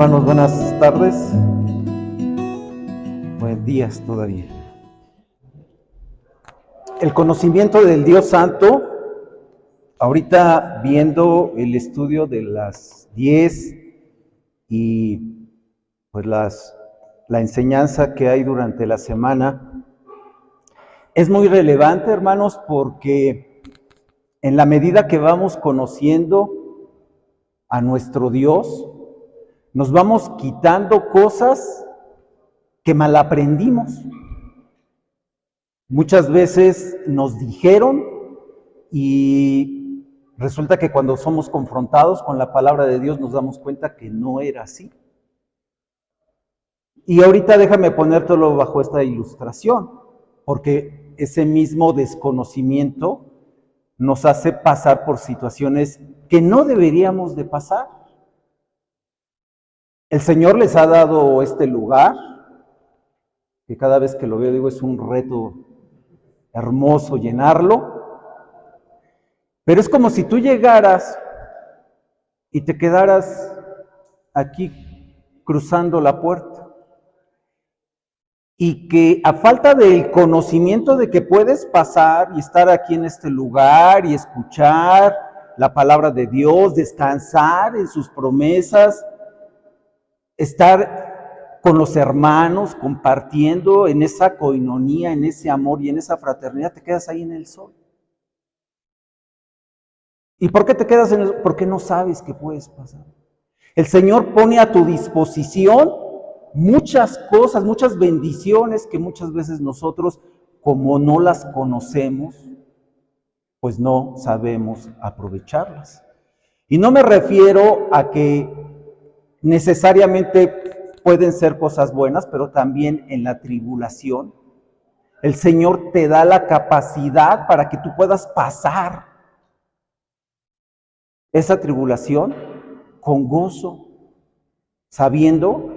Hermanos, buenas tardes. Buenos días todavía. El conocimiento del Dios Santo, ahorita viendo el estudio de las 10 y pues la enseñanza que hay durante la semana, es muy relevante, hermanos, porque en la medida que vamos conociendo a nuestro Dios, nos vamos quitando cosas que mal aprendimos. Muchas veces nos dijeron y resulta que cuando somos confrontados con la palabra de Dios nos damos cuenta que no era así. Y ahorita déjame ponértelo bajo esta ilustración, porque ese mismo desconocimiento nos hace pasar por situaciones que no deberíamos de pasar. El Señor les ha dado este lugar, que cada vez que lo veo digo es un reto hermoso llenarlo, pero es como si tú llegaras y te quedaras aquí cruzando la puerta y que a falta del conocimiento de que puedes pasar y estar aquí en este lugar y escuchar la palabra de Dios, descansar en sus promesas, estar con los hermanos, compartiendo en esa coinonía, en ese amor y en esa fraternidad, te quedas ahí en el sol. ¿Y por qué te quedas en el sol? Porque no sabes qué puedes pasar. El Señor pone a tu disposición muchas cosas, muchas bendiciones que muchas veces nosotros, como no las conocemos, pues no sabemos aprovecharlas. Y no me refiero a que necesariamente pueden ser cosas buenas, pero también en la tribulación, el Señor te da la capacidad para que tú puedas pasar esa tribulación con gozo, sabiendo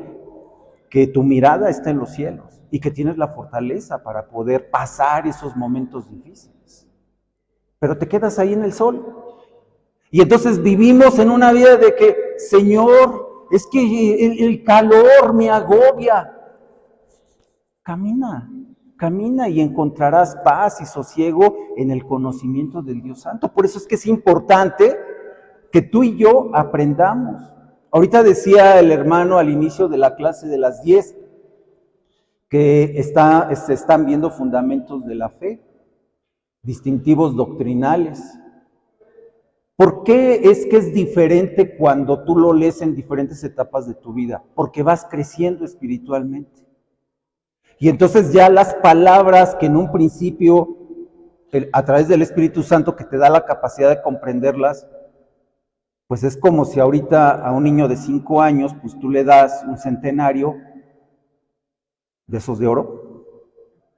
que tu mirada está en los cielos y que tienes la fortaleza para poder pasar esos momentos difíciles. Pero te quedas ahí en el sol. Y entonces vivimos en una vida de que, Señor, es que el calor me agobia. Camina y encontrarás paz y sosiego en el conocimiento del Dios Santo. Por eso es que es importante que tú y yo aprendamos. Ahorita decía el hermano al inicio de la clase de las 10 que se están viendo fundamentos de la fe, distintivos doctrinales. ¿Por qué es que es diferente cuando tú lo lees en diferentes etapas de tu vida? Porque vas creciendo espiritualmente. Y entonces ya las palabras que en un principio, a través del Espíritu Santo que te da la capacidad de comprenderlas, pues es como si ahorita a un niño de 5 años, pues tú le das un centenario de esos de oro.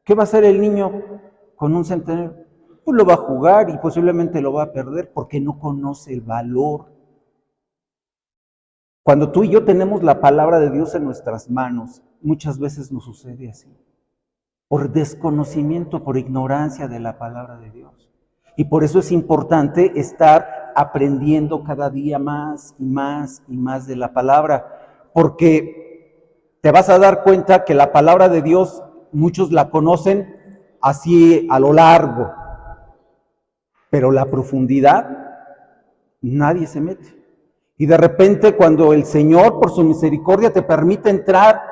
¿Qué va a hacer el niño con un centenario? Pues lo va a jugar y posiblemente lo va a perder porque no conoce el valor. Cuando tú y yo tenemos la palabra de Dios en nuestras manos, muchas veces nos sucede así. Por desconocimiento, por ignorancia de la palabra de Dios. Y por eso es importante estar aprendiendo cada día más y más y más de la palabra, porque te vas a dar cuenta que la palabra de Dios, muchos la conocen así a lo largo, pero la profundidad, nadie se mete. Y de repente cuando el Señor, por su misericordia, te permite entrar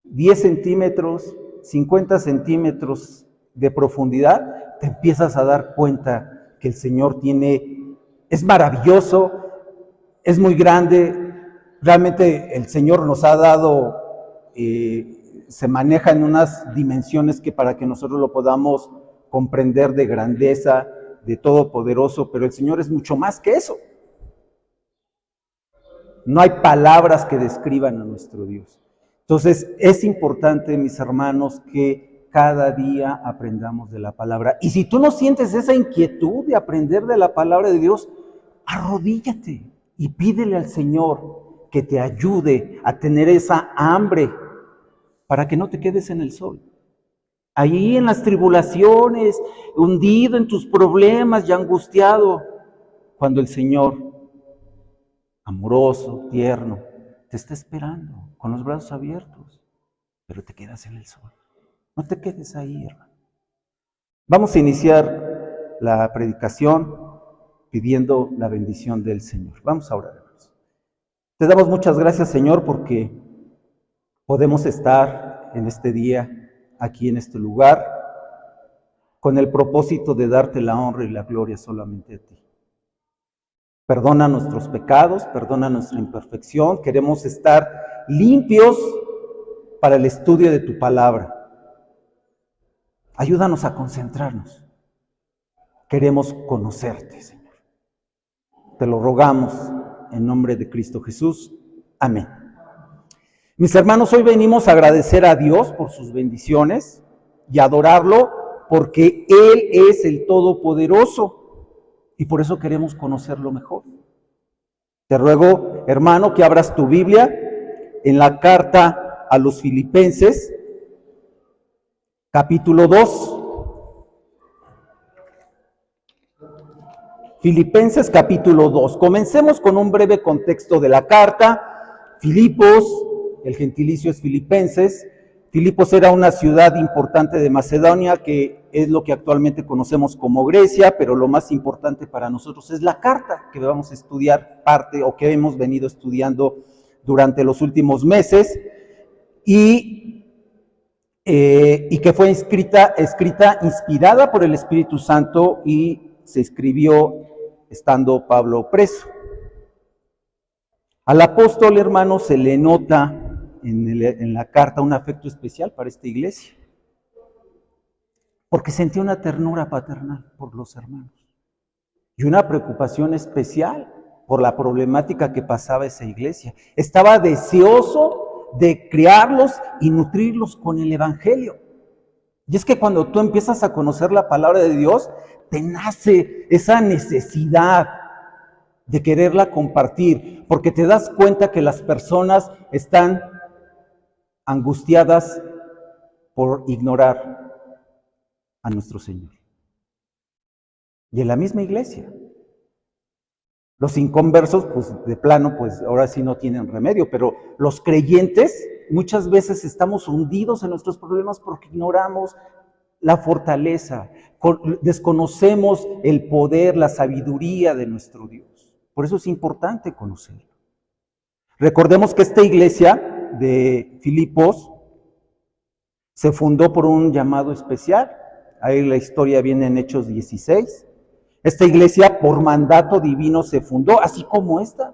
10 centímetros, 50 centímetros de profundidad, te empiezas a dar cuenta que el Señor es maravilloso, es muy grande. Realmente el Señor nos ha dado, se maneja en unas dimensiones que para que nosotros lo podamos comprender de grandeza, de todopoderoso, pero el Señor es mucho más que eso. No hay palabras que describan a nuestro Dios. Entonces, es importante, mis hermanos, que cada día aprendamos de la palabra. Y si tú no sientes esa inquietud de aprender de la palabra de Dios, arrodíllate y pídele al Señor que te ayude a tener esa hambre para que no te quedes en el sol. Ahí en las tribulaciones, hundido en tus problemas y angustiado, cuando el Señor, amoroso, tierno, te está esperando con los brazos abiertos, pero te quedas en el sol. No te quedes ahí, hermano. Vamos a iniciar la predicación pidiendo la bendición del Señor. Vamos a orar, hermanos. Te damos muchas gracias, Señor, porque podemos estar en este día, aquí en este lugar, con el propósito de darte la honra y la gloria solamente a ti. Perdona nuestros pecados, perdona nuestra imperfección. Queremos estar limpios para el estudio de tu palabra. Ayúdanos a concentrarnos. Queremos conocerte, Señor. Te lo rogamos en nombre de Cristo Jesús. Amén. Mis hermanos, hoy venimos a agradecer a Dios por sus bendiciones y adorarlo porque Él es el Todopoderoso. Y por eso queremos conocerlo mejor. Te ruego, hermano, que abras tu Biblia en la carta a los Filipenses, capítulo 2. Filipenses, capítulo 2. Comencemos con un breve contexto de la carta. Filipos, el gentilicio es Filipenses. Filipos era una ciudad importante de Macedonia, que es lo que actualmente conocemos como Grecia, pero lo más importante para nosotros es la carta que vamos a estudiar parte o que hemos venido estudiando durante los últimos meses y que fue escrita inspirada por el Espíritu Santo y se escribió estando Pablo preso. Al apóstol, hermano, se le nota en la carta un afecto especial para esta iglesia, porque sentía una ternura paternal por los hermanos y una preocupación especial por la problemática que pasaba esa iglesia. Estaba deseoso de criarlos y nutrirlos con el evangelio. Y es que cuando tú empiezas a conocer la palabra de Dios, te nace esa necesidad de quererla compartir, porque te das cuenta que las personas están angustiadas por ignorar a nuestro Señor. Y en la misma iglesia, los inconversos, pues de plano, pues ahora sí no tienen remedio, pero los creyentes muchas veces estamos hundidos en nuestros problemas porque ignoramos la fortaleza, desconocemos el poder, la sabiduría de nuestro Dios. Por eso es importante conocerlo. Recordemos que esta iglesia de Filipos se fundó por un llamado especial. Ahí la historia viene en Hechos 16. Esta iglesia por mandato divino se fundó, así como esta.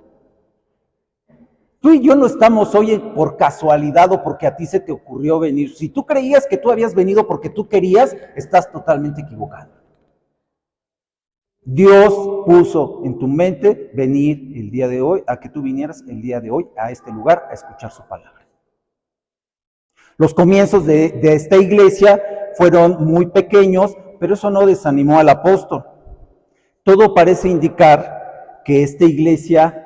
Tú y yo no estamos hoy por casualidad o porque a ti se te ocurrió venir. Si tú creías que tú habías venido porque tú querías, estás totalmente equivocado. Dios puso en tu mente venir el día de hoy, a que tú vinieras el día de hoy a este lugar a escuchar su palabra. Los comienzos de esta iglesia fueron muy pequeños, pero eso no desanimó al apóstol. Todo parece indicar que esta iglesia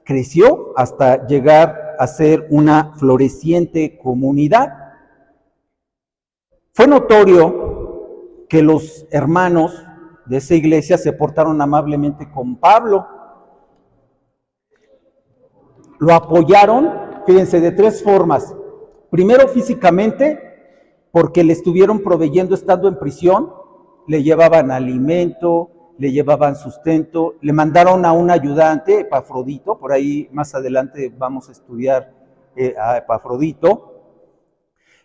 creció hasta llegar a ser una floreciente comunidad. Fue notorio que los hermanos de esa iglesia se portaron amablemente con Pablo. Lo apoyaron, fíjense, de tres formas. Primero, físicamente, porque le estuvieron proveyendo estando en prisión, le llevaban alimento, le llevaban sustento, le mandaron a un ayudante, Epafrodito, por ahí más adelante vamos a estudiar a Epafrodito.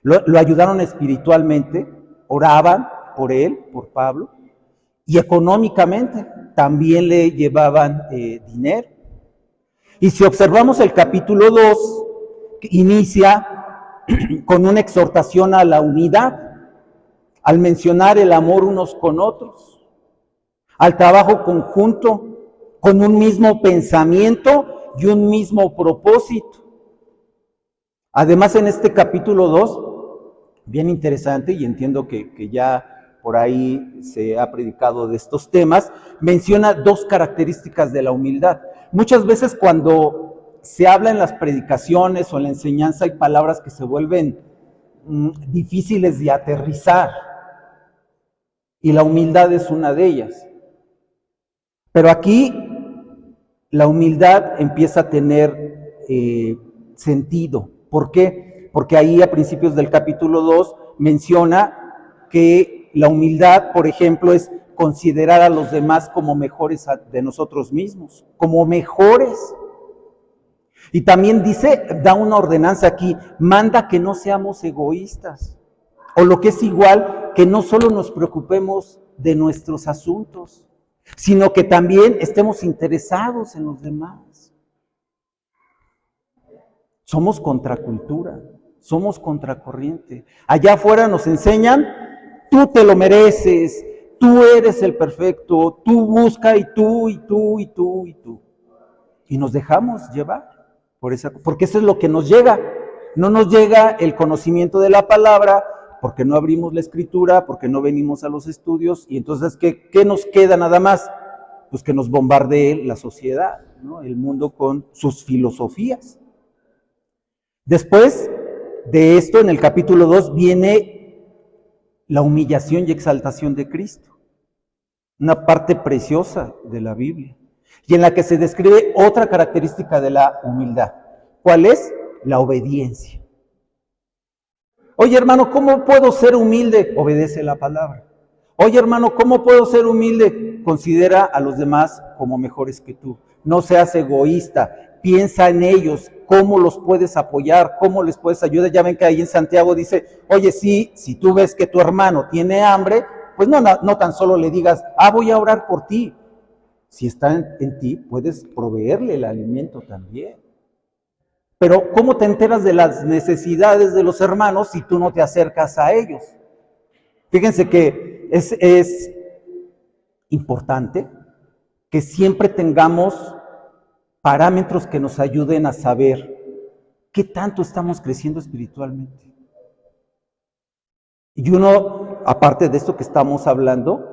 Lo ayudaron espiritualmente, oraban por él, por Pablo, y económicamente también le llevaban dinero. Y si observamos el capítulo 2, inicia con una exhortación a la unidad, al mencionar el amor unos con otros, al trabajo conjunto, con un mismo pensamiento y un mismo propósito. Además, en este capítulo 2, bien interesante, y entiendo que ya por ahí se ha predicado de estos temas, menciona dos características de la humildad. Muchas veces cuando se habla en las predicaciones o en la enseñanza hay palabras que se vuelven difíciles de aterrizar, y la humildad es una de ellas. Pero aquí la humildad empieza a tener sentido. ¿Por qué? Porque ahí a principios del capítulo 2 menciona que la humildad, por ejemplo, es considerar a los demás como mejores de nosotros mismos, como mejores. Y también dice, da una ordenanza aquí, manda que no seamos egoístas. O lo que es igual, que no solo nos preocupemos de nuestros asuntos, sino que también estemos interesados en los demás. Somos contracultura, somos contracorriente. Allá afuera nos enseñan, tú te lo mereces, tú eres el perfecto, tú busca y tú, y tú, y tú, y tú. Y nos dejamos llevar porque eso es lo que nos llega. No nos llega el conocimiento de la palabra, porque no abrimos la escritura, porque no venimos a los estudios, y entonces, ¿qué nos queda nada más? Pues que nos bombardee la sociedad, ¿no? El mundo con sus filosofías. Después de esto, en el capítulo 2, viene la humillación y exaltación de Cristo, una parte preciosa de la Biblia, y en la que se describe otra característica de la humildad. ¿Cuál es? La obediencia. Oye, hermano, ¿cómo puedo ser humilde? Obedece la palabra. Oye, hermano, ¿cómo puedo ser humilde? Considera a los demás como mejores que tú. No seas egoísta. Piensa en ellos, cómo los puedes apoyar, cómo les puedes ayudar. Ya ven que ahí en Santiago dice, oye, sí, si tú ves que tu hermano tiene hambre, pues no tan solo le digas, voy a orar por ti. Si está en ti, puedes proveerle el alimento también. Pero ¿cómo te enteras de las necesidades de los hermanos si tú no te acercas a ellos? Fíjense que es importante que siempre tengamos parámetros que nos ayuden a saber qué tanto estamos creciendo espiritualmente. Y uno, aparte de esto que estamos hablando,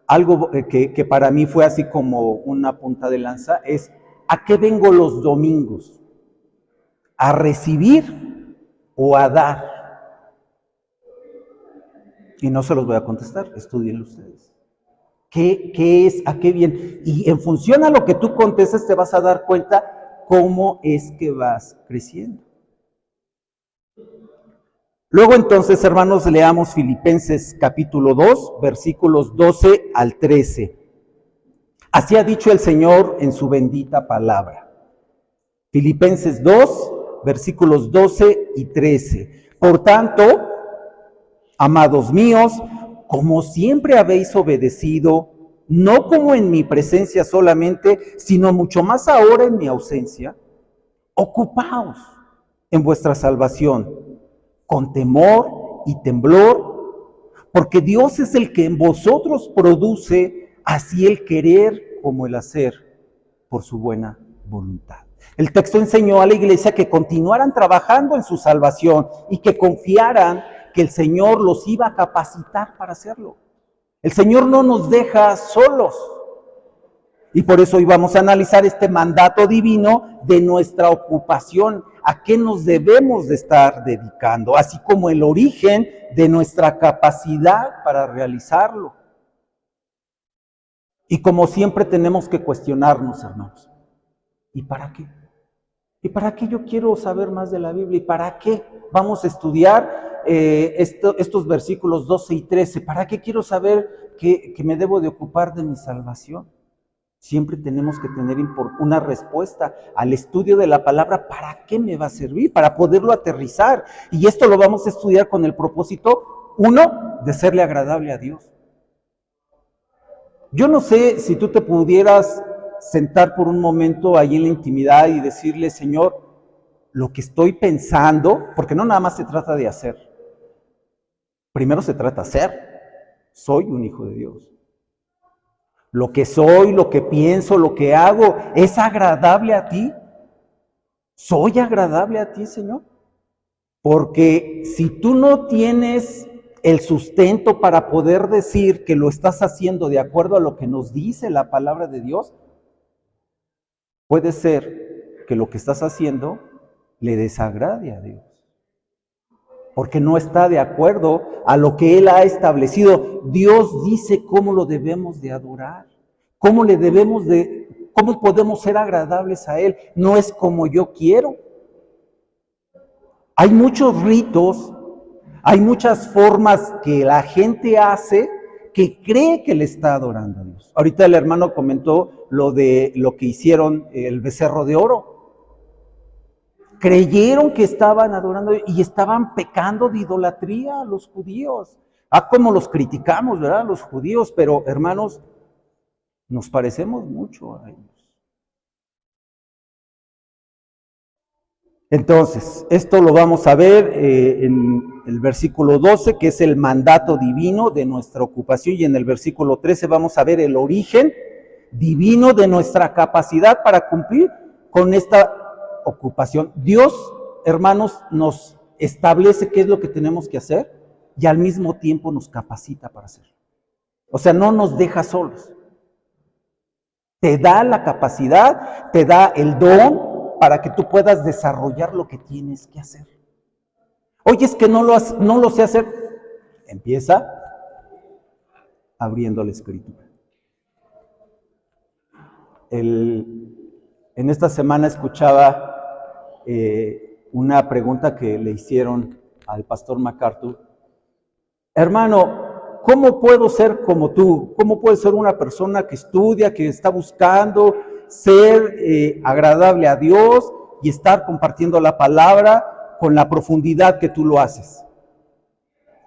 algo que para mí fue así como una punta de lanza es, ¿a qué vengo los domingos? ¿A recibir o a dar? Y no se los voy a contestar, estudienlo ustedes. ¿Qué es? ¿A qué viene? Y en función a lo que tú contestes te vas a dar cuenta cómo es que vas creciendo. Luego entonces, hermanos, leamos Filipenses capítulo 2, versículos 12 al 13. Así ha dicho el Señor en su bendita palabra. Filipenses 2, versículos 12 y 13. Por tanto, amados míos, como siempre habéis obedecido, no como en mi presencia solamente, sino mucho más ahora en mi ausencia, ocupaos en vuestra salvación, con temor y temblor, porque Dios es el que en vosotros produce así el querer como el hacer por su buena voluntad. El texto enseñó a la iglesia que continuaran trabajando en su salvación y que confiaran que el Señor los iba a capacitar para hacerlo. El Señor no nos deja solos. Y por eso hoy vamos a analizar este mandato divino de nuestra ocupación, a qué nos debemos de estar dedicando, así como el origen de nuestra capacidad para realizarlo. Y como siempre tenemos que cuestionarnos, hermanos, ¿y para qué? ¿Y para qué yo quiero saber más de la Biblia? ¿Y para qué vamos a estudiar estos versículos 12 y 13? ¿Para qué quiero saber que me debo de ocupar de mi salvación? Siempre tenemos que tener una respuesta al estudio de la palabra. ¿Para qué me va a servir? Para poderlo aterrizar. Y esto lo vamos a estudiar con el propósito, uno, de serle agradable a Dios. Yo no sé si tú te pudieras sentar por un momento ahí en la intimidad y decirle, Señor, lo que estoy pensando, porque no nada más se trata de hacer. Primero se trata de ser. Soy un hijo de Dios. Lo que soy, lo que pienso, lo que hago, ¿es agradable a ti? ¿Soy agradable a ti, Señor? Porque si tú no tienes el sustento para poder decir que lo estás haciendo de acuerdo a lo que nos dice la palabra de Dios, puede ser que lo que estás haciendo le desagrade a Dios. Porque no está de acuerdo a lo que Él ha establecido. Dios dice cómo lo debemos de adorar, cómo le debemos de ¿Cómo podemos ser agradables a Él? No es como yo quiero. Hay muchos ritos, hay muchas formas que la gente hace que cree que le está adorando a Dios. Ahorita el hermano comentó lo de lo que hicieron el becerro de oro. Creyeron que estaban adorando y estaban pecando de idolatría a los judíos. Como los criticamos, ¿verdad? Los judíos, pero hermanos, nos parecemos mucho a ellos. Entonces, esto lo vamos a ver en el versículo 12, que es el mandato divino de nuestra ocupación, y en el versículo 13 vamos a ver el origen divino de nuestra capacidad para cumplir con esta ocupación. Dios, hermanos, nos establece qué es lo que tenemos que hacer y al mismo tiempo nos capacita para hacerlo. O sea, no nos deja solos. Te da la capacidad, te da el don para que tú puedas desarrollar lo que tienes que hacer. Oye, es que no lo sé hacer. Empieza abriendo la escritura. En esta semana escuchaba una pregunta que le hicieron al pastor MacArthur. Hermano, ¿cómo puedo ser como tú? ¿Cómo puedo ser una persona que estudia, que está buscando ser agradable a Dios y estar compartiendo la palabra con la profundidad que tú lo haces?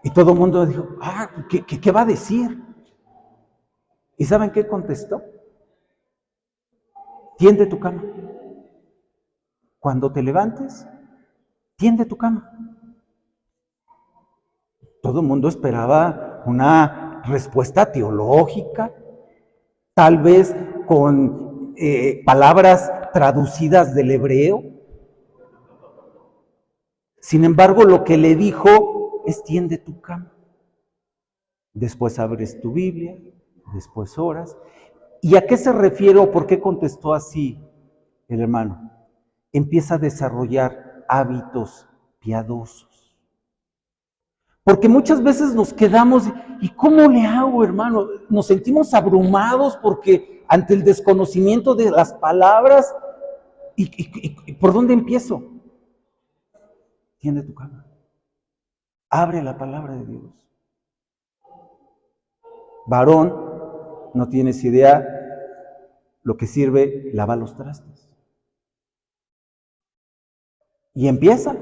Y todo el mundo dijo, ¿qué va a decir? ¿Y saben qué contestó? Tiende tu cama. Cuando te levantes, tiende tu cama. Todo el mundo esperaba una respuesta teológica, tal vez con palabras traducidas del hebreo. Sin embargo, lo que le dijo es tiende tu cama. Después abres tu Biblia, después oras. ¿Y a qué se refiere o por qué contestó así el hermano? Empieza a desarrollar hábitos piadosos. Porque muchas veces nos quedamos, ¿y cómo le hago, hermano? Nos sentimos abrumados porque ante el desconocimiento de las palabras, ¿y por dónde empiezo? Tiende tu cama. Abre la palabra de Dios. Varón, no tienes idea lo que sirve lavar los trastes. Y empieza.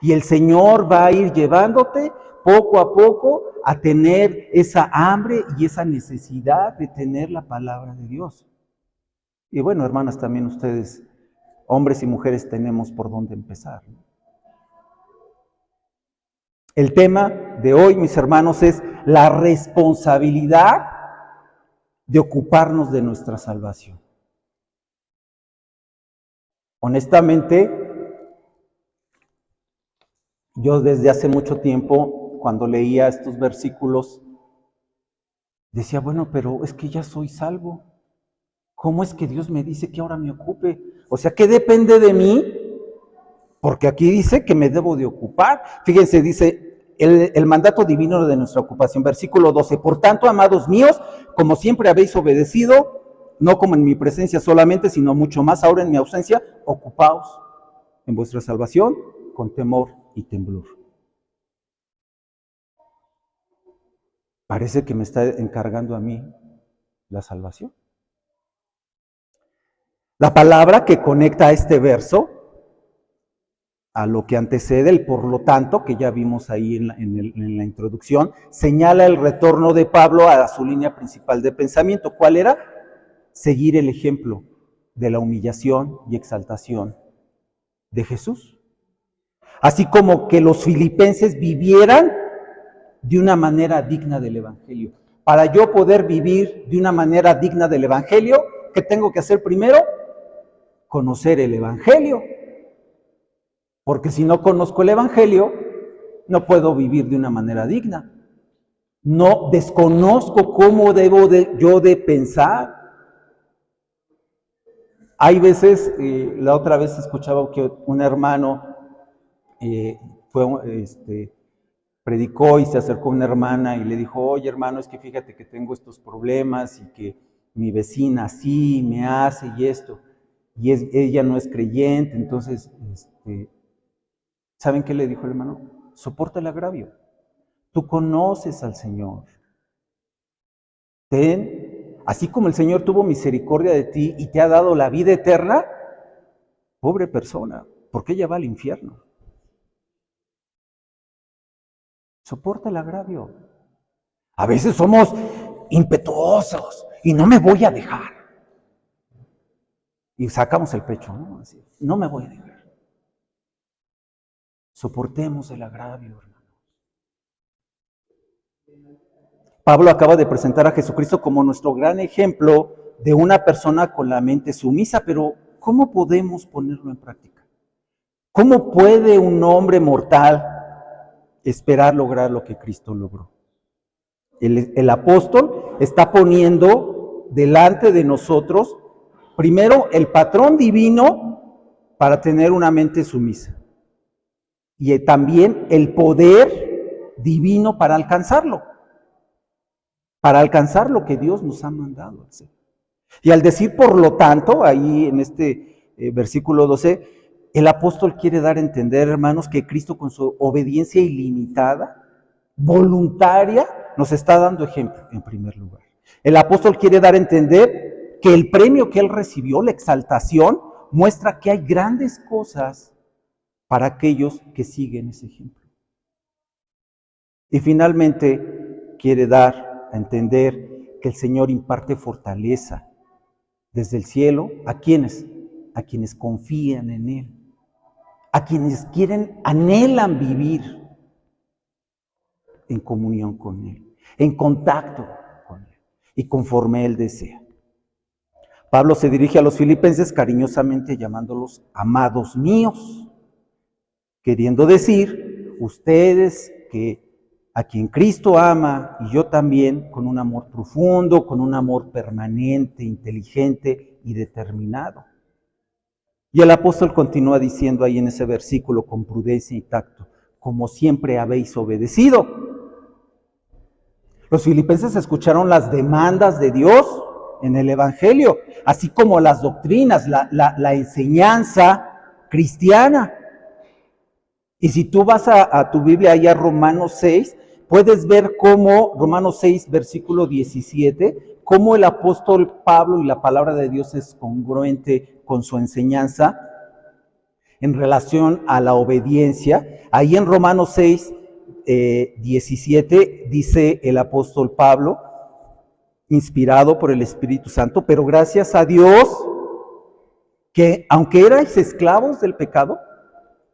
Y el Señor va a ir llevándote poco a poco a tener esa hambre y esa necesidad de tener la palabra de Dios. Y bueno, hermanas, también ustedes, hombres y mujeres, tenemos por dónde empezar. El tema de hoy, mis hermanos, es la responsabilidad de ocuparnos de nuestra salvación. Honestamente, yo desde hace mucho tiempo, cuando leía estos versículos, decía, bueno, pero es que ya soy salvo. ¿Cómo es que Dios me dice que ahora me ocupe? O sea, ¿qué depende de mí? Porque aquí dice que me debo de ocupar. Fíjense, dice el mandato divino de nuestra ocupación, versículo 12. Por tanto, amados míos, como siempre habéis obedecido, no como en mi presencia solamente, sino mucho más ahora en mi ausencia, ocupaos en vuestra salvación con temor y temblor. Parece que me está encargando a mí la salvación. La palabra que conecta a este verso, a lo que antecede el por lo tanto, que ya vimos ahí en la introducción, señala el retorno de Pablo a su línea principal de pensamiento. ¿Cuál era? Seguir el ejemplo de la humillación y exaltación de Jesús. Así como que los filipenses vivieran de una manera digna del Evangelio. Para yo poder vivir de una manera digna del Evangelio, ¿qué tengo que hacer primero? Conocer el Evangelio. Porque si no conozco el Evangelio, no puedo vivir de una manera digna. No desconozco cómo debo yo de pensar. Hay veces, la otra vez escuchaba que un hermano predicó y se acercó una hermana y le dijo, oye hermano, es que fíjate que tengo estos problemas y que mi vecina sí me hace y esto, y ella no es creyente, entonces, ¿saben qué le dijo el hermano? Soporta el agravio. Tú conoces al Señor. Así como el Señor tuvo misericordia de ti y te ha dado la vida eterna, pobre persona, porque ella va al infierno. Soporta el agravio. A veces somos impetuosos y no me voy a dejar. Y sacamos el pecho, ¿no? Así, no me voy a dejar. Soportemos el agravio, hermanos. Pablo acaba de presentar a Jesucristo como nuestro gran ejemplo de una persona con la mente sumisa, pero ¿cómo podemos ponerlo en práctica? ¿Cómo puede un hombre mortal esperar lograr lo que Cristo logró? El apóstol está poniendo delante de nosotros, primero, el patrón divino para tener una mente sumisa. Y también el poder divino para alcanzarlo lo que Dios nos ha mandado hacer. Y al decir, por lo tanto, ahí en este versículo 12, el apóstol quiere dar a entender, hermanos, que Cristo con su obediencia ilimitada, voluntaria, nos está dando ejemplo en primer lugar. El apóstol quiere dar a entender que el premio que él recibió, la exaltación, muestra que hay grandes cosas para aquellos que siguen ese ejemplo. Y finalmente quiere dar a entender que el Señor imparte fortaleza desde el cielo a quienes confían en Él, a quienes anhelan vivir en comunión con Él, en contacto con Él y conforme Él desea. Pablo se dirige a los filipenses cariñosamente llamándolos amados míos, queriendo decir, ustedes a quien Cristo ama y yo también, con un amor profundo, con un amor permanente, inteligente y determinado. Y el apóstol continúa diciendo ahí en ese versículo con prudencia y tacto, como siempre habéis obedecido. Los filipenses escucharon las demandas de Dios en el Evangelio, así como las doctrinas, la enseñanza cristiana. Y si tú vas a tu Biblia, ahí a Romanos 6, puedes ver cómo, Romanos 6, versículo 17, cómo el apóstol Pablo y la palabra de Dios es congruente con su enseñanza en relación a la obediencia. Ahí en Romanos 6, 17, dice el apóstol Pablo, inspirado por el Espíritu Santo, pero gracias a Dios, que aunque erais esclavos del pecado,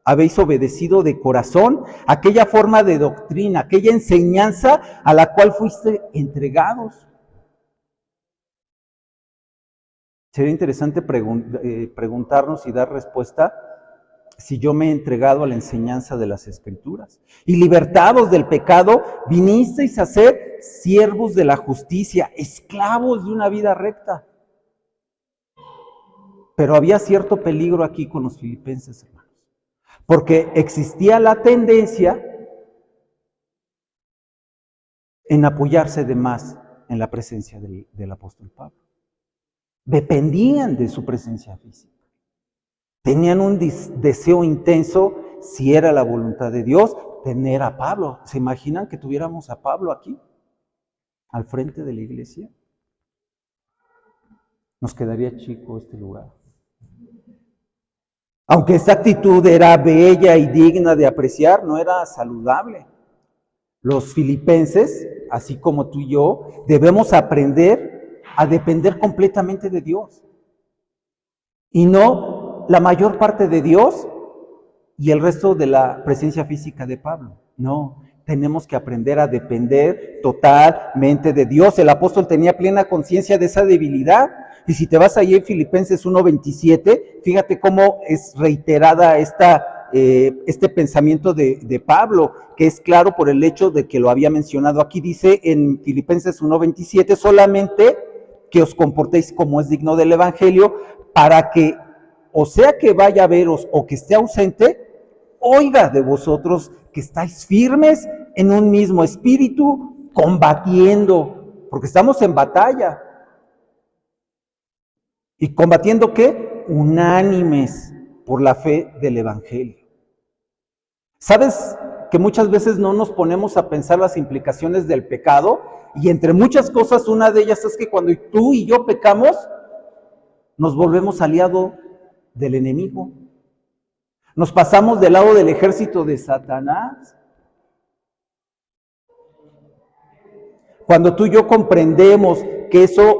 habéis obedecido de corazón aquella forma de doctrina, aquella enseñanza a la cual fuiste entregados. Sería interesante preguntarnos y dar respuesta si yo me he entregado a la enseñanza de las Escrituras. Y libertados del pecado, vinisteis a ser siervos de la justicia, esclavos de una vida recta. Pero había cierto peligro aquí con los filipenses, hermanos, porque existía la tendencia en apoyarse de más en la presencia del apóstol Pablo. Dependían de su presencia física. Tenían un deseo intenso, si era la voluntad de Dios, tener a Pablo. ¿Se imaginan que tuviéramos a Pablo aquí, al frente de la iglesia? Nos quedaría chico este lugar. Aunque esta actitud era bella y digna de apreciar, no era saludable. Los filipenses, así como tú y yo, debemos aprender a depender completamente de Dios. Y no la mayor parte de Dios y el resto de la presencia física de Pablo. No, tenemos que aprender a depender totalmente de Dios. El apóstol tenía plena conciencia de esa debilidad. Y si te vas ahí en Filipenses 1:27, fíjate cómo es reiterada este pensamiento de Pablo, que es claro por el hecho de que lo había mencionado aquí. Dice en Filipenses 1:27, solamente que os comportéis como es digno del Evangelio, para que, o sea que vaya a veros o que esté ausente, oiga de vosotros que estáis firmes en un mismo espíritu, combatiendo, porque estamos en batalla. ¿Y combatiendo qué? Unánimes por la fe del Evangelio. ¿Sabes que muchas veces no nos ponemos a pensar las implicaciones del pecado? Y entre muchas cosas, una de ellas es que cuando tú y yo pecamos, nos volvemos aliados del enemigo. Nos pasamos del lado del ejército de Satanás. Cuando tú y yo comprendemos que eso,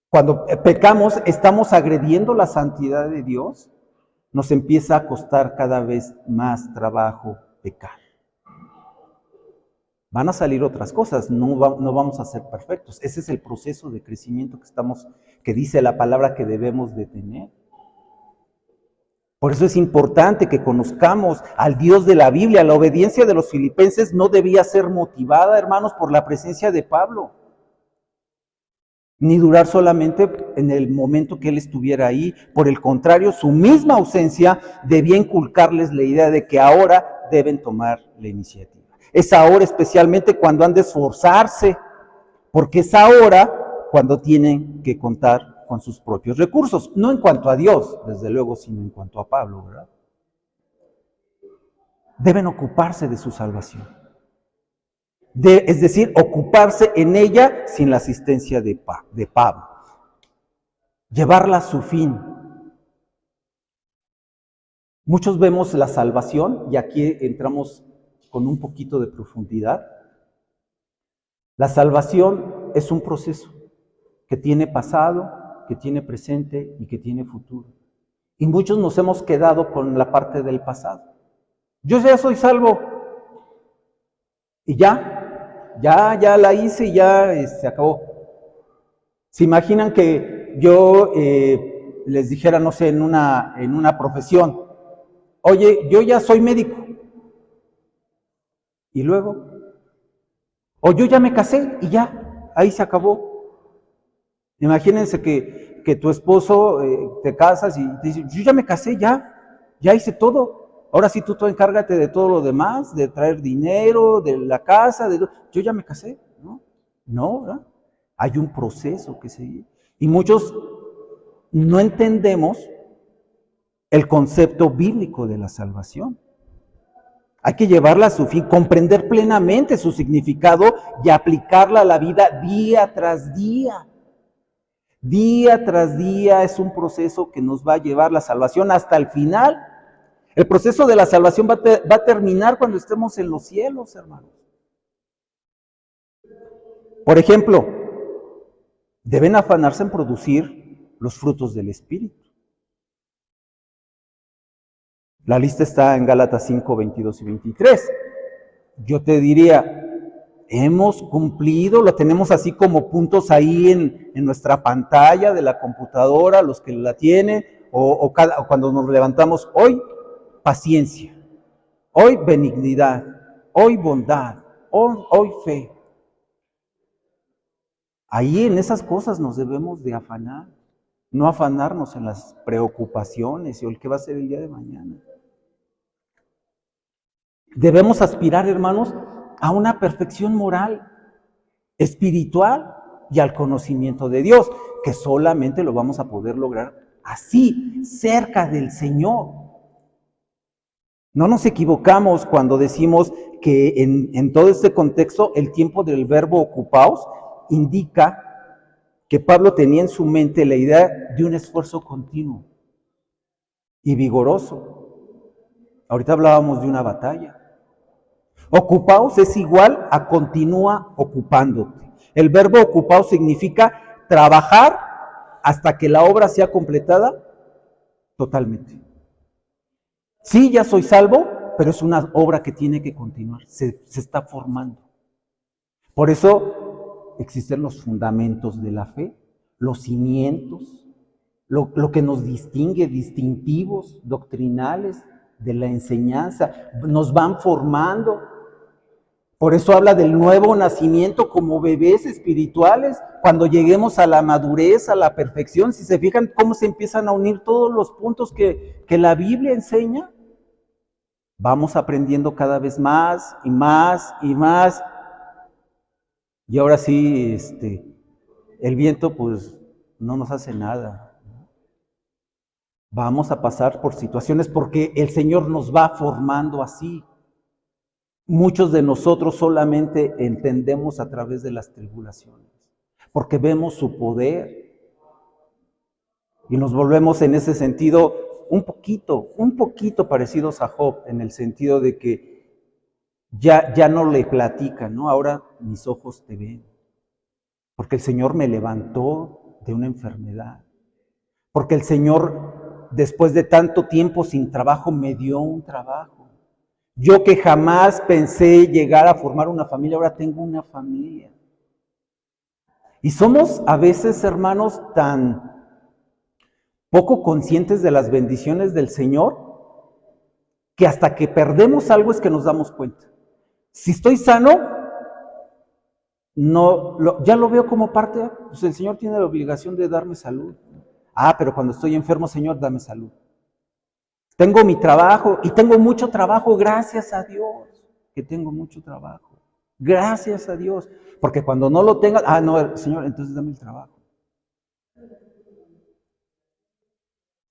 cuando pecamos, estamos agrediendo la santidad de Dios, nos empieza a costar cada vez más trabajo pecar. Van a salir otras cosas, no vamos a ser perfectos. Ese es el proceso de crecimiento que dice la palabra que debemos de tener. Por eso es importante que conozcamos al Dios de la Biblia. La obediencia de los filipenses no debía ser motivada, hermanos, por la presencia de Pablo, ni durar solamente en el momento que él estuviera ahí. Por el contrario, su misma ausencia debía inculcarles la idea de que ahora deben tomar la iniciativa. Es ahora especialmente cuando han de esforzarse, porque es ahora cuando tienen que contar con sus propios recursos, no en cuanto a Dios, desde luego, sino en cuanto a Pablo, ¿verdad? Deben ocuparse de su salvación. Es decir, ocuparse en ella sin la asistencia de Pablo. Llevarla a su fin. Muchos vemos la salvación, y aquí entramos con un poquito de profundidad. La salvación es un proceso que tiene pasado, que tiene presente y que tiene futuro. Y muchos nos hemos quedado con la parte del pasado. Yo ya soy salvo. Y ya la hice y ya se acabó. ¿Se imaginan que yo les dijera, no sé, en una profesión, oye, yo ya soy médico? Y luego, o yo ya me casé y ya, ahí se acabó. Imagínense que tu esposo te casas y te dice, yo ya me casé, ya hice todo. Ahora sí tú encárgate de todo lo demás, de traer dinero, de la casa, yo ya me casé, ¿no? No, ¿verdad? Hay un proceso que seguir. Y muchos no entendemos el concepto bíblico de la salvación. Hay que llevarla a su fin, comprender plenamente su significado y aplicarla a la vida día tras día. Día tras día es un proceso que nos va a llevar la salvación hasta el final. El proceso de la salvación va a terminar cuando estemos en los cielos, hermanos. Por ejemplo, deben afanarse en producir los frutos del Espíritu. La lista está en Gálatas 5, 22 y 23. Yo te diría, hemos cumplido, lo tenemos así como puntos ahí en nuestra pantalla de la computadora, los que la tienen, o cuando nos levantamos, hoy paciencia, hoy benignidad, hoy bondad, hoy fe. Ahí en esas cosas nos debemos de afanar, no afanarnos en las preocupaciones y el que va a ser el día de mañana. Debemos aspirar, hermanos, a una perfección moral, espiritual y al conocimiento de Dios, que solamente lo vamos a poder lograr así, cerca del Señor. No nos equivocamos cuando decimos que en todo este contexto el tiempo del verbo ocupaos indica que Pablo tenía en su mente la idea de un esfuerzo continuo y vigoroso. Ahorita hablábamos de una batalla. Ocupaos es igual a continúa ocupándote. El verbo ocupaos significa trabajar hasta que la obra sea completada totalmente. Sí, ya soy salvo, pero es una obra que tiene que continuar, se está formando. Por eso existen los fundamentos de la fe, los cimientos, lo que nos distingue, distintivos, doctrinales de la enseñanza, nos van formando. Por eso habla del nuevo nacimiento como bebés espirituales, cuando lleguemos a la madurez, a la perfección. Si se fijan cómo se empiezan a unir todos los puntos que la Biblia enseña, vamos aprendiendo cada vez más y más y más. Y ahora sí, el viento pues no nos hace nada. Vamos a pasar por situaciones porque el Señor nos va formando así. Muchos de nosotros solamente entendemos a través de las tribulaciones, porque vemos su poder y nos volvemos en ese sentido un poquito parecidos a Job, en el sentido de que ya no le platican, ¿no? Ahora mis ojos te ven, porque el Señor me levantó de una enfermedad, porque el Señor, después de tanto tiempo sin trabajo, me dio un trabajo. Yo que jamás pensé llegar a formar una familia, ahora tengo una familia. Y somos a veces, hermanos, tan poco conscientes de las bendiciones del Señor, que hasta que perdemos algo es que nos damos cuenta. Si estoy sano, ya lo veo como parte, pues el Señor tiene la obligación de darme salud. Pero cuando estoy enfermo, Señor, dame salud. Tengo mi trabajo y tengo mucho trabajo, gracias a Dios, que tengo mucho trabajo. Gracias a Dios, porque cuando no lo tenga, no, Señor, entonces dame el trabajo.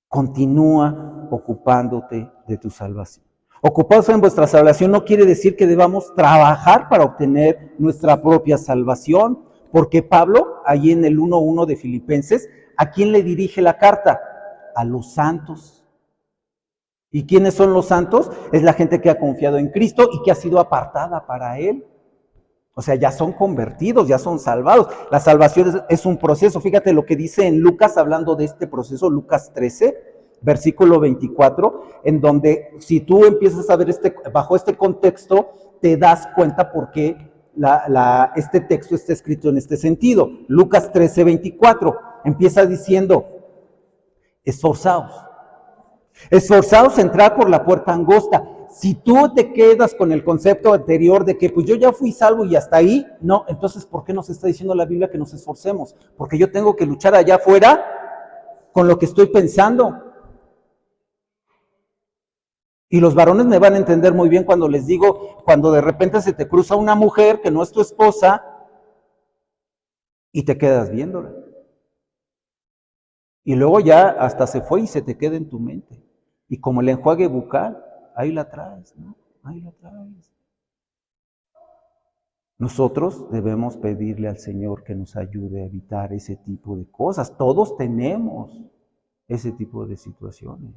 Continúa ocupándote de tu salvación. Ocupados en vuestra salvación no quiere decir que debamos trabajar para obtener nuestra propia salvación, porque Pablo, allí en el 1:1 de Filipenses, ¿a quién le dirige la carta? A los santos. ¿Y quiénes son los santos? Es la gente que ha confiado en Cristo y que ha sido apartada para Él. O sea, ya son convertidos, ya son salvados. La salvación es un proceso. Fíjate lo que dice en Lucas, hablando de este proceso, Lucas 13, versículo 24, en donde si tú empiezas a ver bajo este contexto, te das cuenta por qué este texto está escrito en este sentido. Lucas 13, 24, empieza diciendo, esforzaos a entrar por la puerta angosta. Si tú te quedas con el concepto anterior de que pues yo ya fui salvo y hasta ahí, no, entonces ¿por qué nos está diciendo la Biblia que nos esforcemos? Porque yo tengo que luchar allá afuera con lo que estoy pensando. Y los varones me van a entender muy bien cuando les digo, cuando de repente se te cruza una mujer que no es tu esposa y te quedas viéndola. Y luego ya hasta se fue y se te queda en tu mente. Y como el enjuague bucal, ahí la traes, ¿no? Ahí la traes. Nosotros debemos pedirle al Señor que nos ayude a evitar ese tipo de cosas. Todos tenemos ese tipo de situaciones.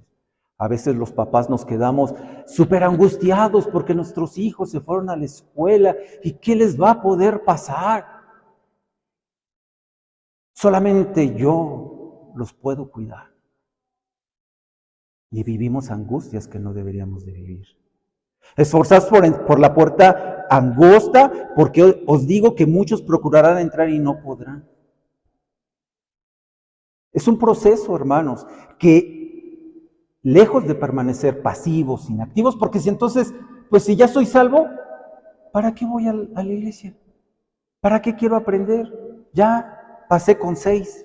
A veces los papás nos quedamos súper angustiados porque nuestros hijos se fueron a la escuela y ¿qué les va a poder pasar? Solamente yo los puedo cuidar. Y vivimos angustias que no deberíamos de vivir. Esforzaos por la puerta angosta, porque os digo que muchos procurarán entrar y no podrán. Es un proceso, hermanos, que lejos de permanecer pasivos, inactivos, porque si entonces, pues si ya soy salvo, ¿para qué voy a la iglesia? ¿Para qué quiero aprender? Ya pasé con 6.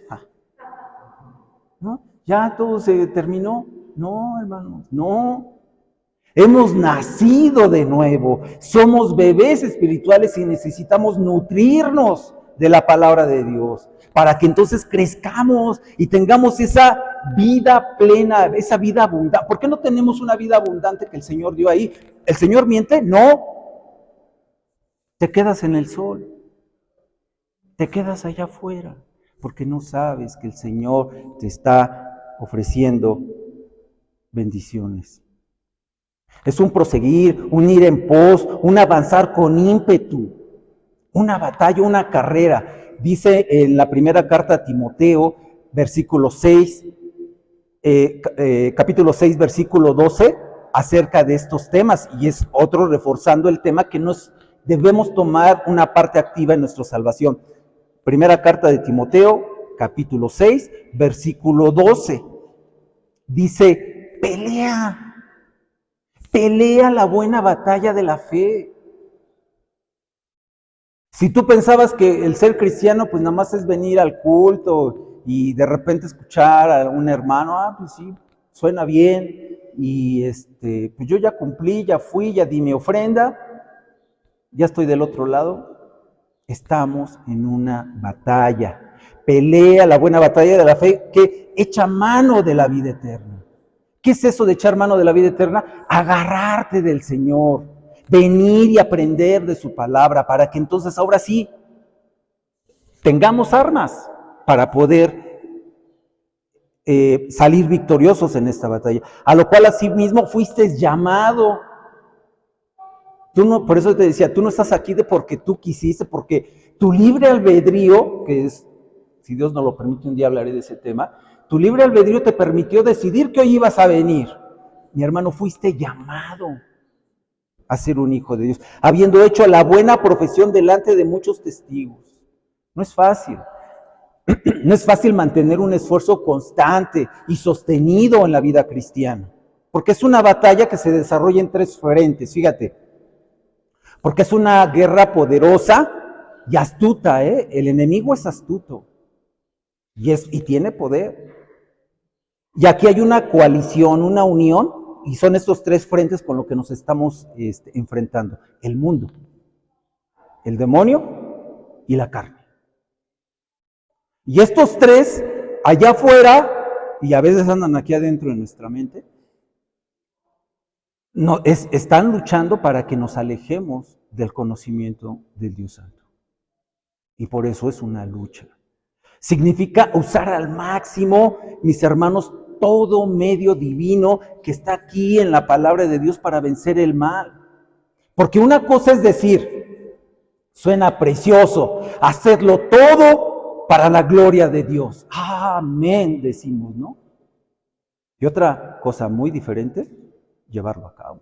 ¿No? Ya todo se terminó. No, hermanos, no. Hemos nacido de nuevo, somos bebés espirituales y necesitamos nutrirnos de la palabra de Dios para que entonces crezcamos y tengamos esa vida plena, esa vida abundante. ¿Por qué no tenemos una vida abundante que el Señor dio ahí? ¿El Señor miente? No. Te quedas en el sol, te quedas allá afuera, porque no sabes que el Señor te está ofreciendo bendiciones. Es un proseguir, un ir en pos, un avanzar con ímpetu, una batalla, una carrera. Dice en la primera carta a Timoteo, versículo 6, capítulo 6, versículo 12, acerca de estos temas, y es otro reforzando el tema que debemos tomar una parte activa en nuestra salvación. Primera carta de Timoteo, capítulo 6, versículo 12, dice, pelea la buena batalla de la fe. Si tú pensabas que el ser cristiano pues nada más es venir al culto y de repente escuchar a un hermano, pues sí, suena bien, y pues yo ya cumplí, ya fui, ya di mi ofrenda, ya estoy del otro lado. Estamos en una batalla. pelea la buena batalla de la fe, que echa mano de la vida eterna. ¿Qué es eso de echar mano de la vida eterna? Agarrarte del Señor, venir y aprender de su palabra, para que entonces ahora sí tengamos armas para poder salir victoriosos en esta batalla, a lo cual asimismo fuiste llamado. Tú no, por eso te decía, tú no estás aquí de porque tú quisiste, porque tu libre albedrío, que es, si Dios nos lo permite, un día hablaré de ese tema, tu libre albedrío te permitió decidir que hoy ibas a venir. Mi hermano, fuiste llamado a ser un hijo de Dios, habiendo hecho la buena profesión delante de muchos testigos. No es fácil. No es fácil mantener un esfuerzo constante y sostenido en la vida cristiana, porque es una batalla que se desarrolla en tres frentes, fíjate, porque es una guerra poderosa y astuta, ¿eh? El enemigo es astuto y tiene poder. Y aquí hay una coalición, una unión, y son estos tres frentes con los que nos estamos enfrentando: el mundo, el demonio y la carne. Y estos tres, allá afuera, y a veces andan aquí adentro de nuestra mente, están luchando para que nos alejemos del conocimiento del Dios Santo. Y por eso es una lucha. Significa usar al máximo, mis hermanos, todo medio divino que está aquí en la palabra de Dios para vencer el mal. Porque una cosa es decir, suena precioso, hacerlo todo para la gloria de Dios. Amén, decimos, ¿no? Y otra cosa muy diferente, llevarlo a cabo.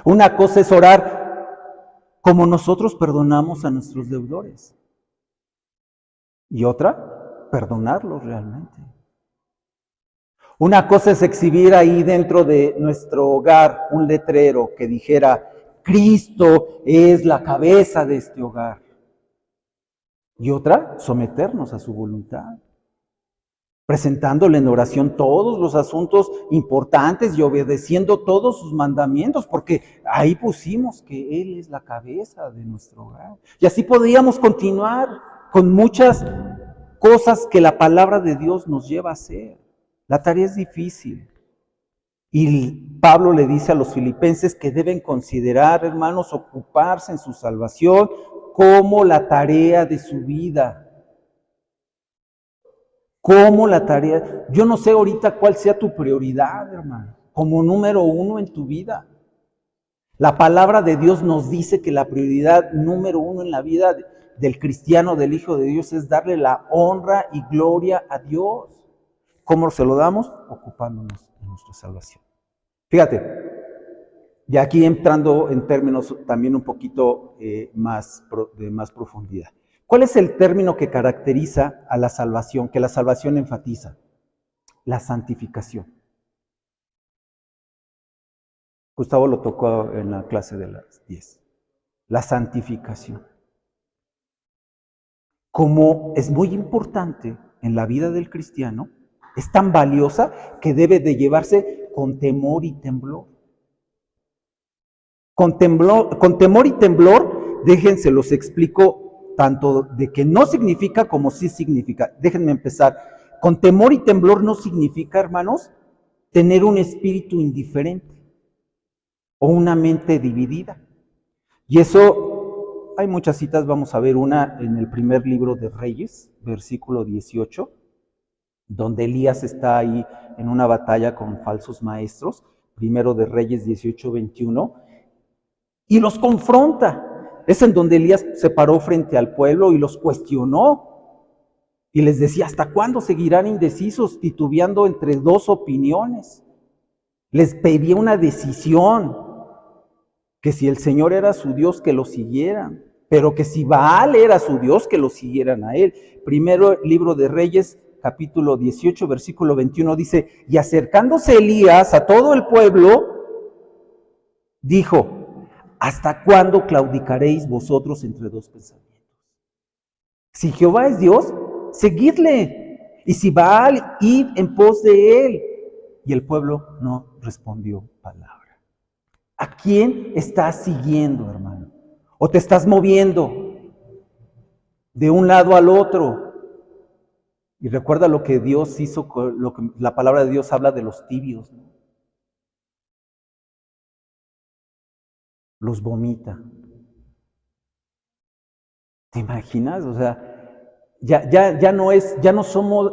Una cosa es orar como nosotros perdonamos a nuestros deudores. Y otra, perdonarlos realmente. Una cosa es exhibir ahí dentro de nuestro hogar un letrero que dijera: Cristo es la cabeza de este hogar. Y otra, someternos a su voluntad, presentándole en oración todos los asuntos importantes y obedeciendo todos sus mandamientos, porque ahí pusimos que Él es la cabeza de nuestro hogar. Y así podríamos continuar con muchas cosas que la palabra de Dios nos lleva a hacer. La tarea es difícil. Y Pablo le dice a los filipenses que deben considerar, hermanos, ocuparse en su salvación como la tarea de su vida. Como la tarea. Yo no sé ahorita cuál sea tu prioridad, hermano, como número uno en tu vida. La palabra de Dios nos dice que la prioridad número uno en la vida del cristiano, del Hijo de Dios, es darle la honra y gloria a Dios. ¿Cómo se lo damos? Ocupándonos de nuestra salvación. Fíjate, y aquí entrando en términos también un poquito de más profundidad. ¿Cuál es el término que caracteriza a la salvación, que la salvación enfatiza? La santificación. Gustavo lo tocó en la clase de las 10. La santificación. Como es muy importante en la vida del cristiano, es tan valiosa que debe de llevarse con temor y temblor. Con temor y temblor, déjense los explico tanto de que no significa como sí significa. Déjenme empezar. Con temor y temblor no significa, hermanos, tener un espíritu indiferente o una mente dividida. Y eso, hay muchas citas, vamos a ver una en el primer libro de Reyes, versículo 18, donde Elías está ahí en una batalla con falsos maestros, primero de Reyes 18, 21, y los confronta. Es en donde Elías se paró frente al pueblo y los cuestionó. Y les decía: ¿hasta cuándo seguirán indecisos, titubeando entre dos opiniones? Les pedía una decisión, que si el Señor era su Dios, que lo siguieran, pero que si Baal era su Dios, que lo siguieran a él. Primero libro de Reyes, capítulo 18, versículo 21, dice: y acercándose Elías a todo el pueblo, dijo: ¿hasta cuándo claudicaréis vosotros entre dos pensamientos? Si Jehová es Dios, seguidle, y si Baal, id en pos de él. Y el pueblo no respondió palabra. ¿A quién estás siguiendo, hermano? ¿O te estás moviendo? de un lado al otro. Y recuerda lo que Dios hizo, lo que la palabra de Dios habla de los tibios, ¿no? Los vomita. ¿Te imaginas? O sea, ya no somos,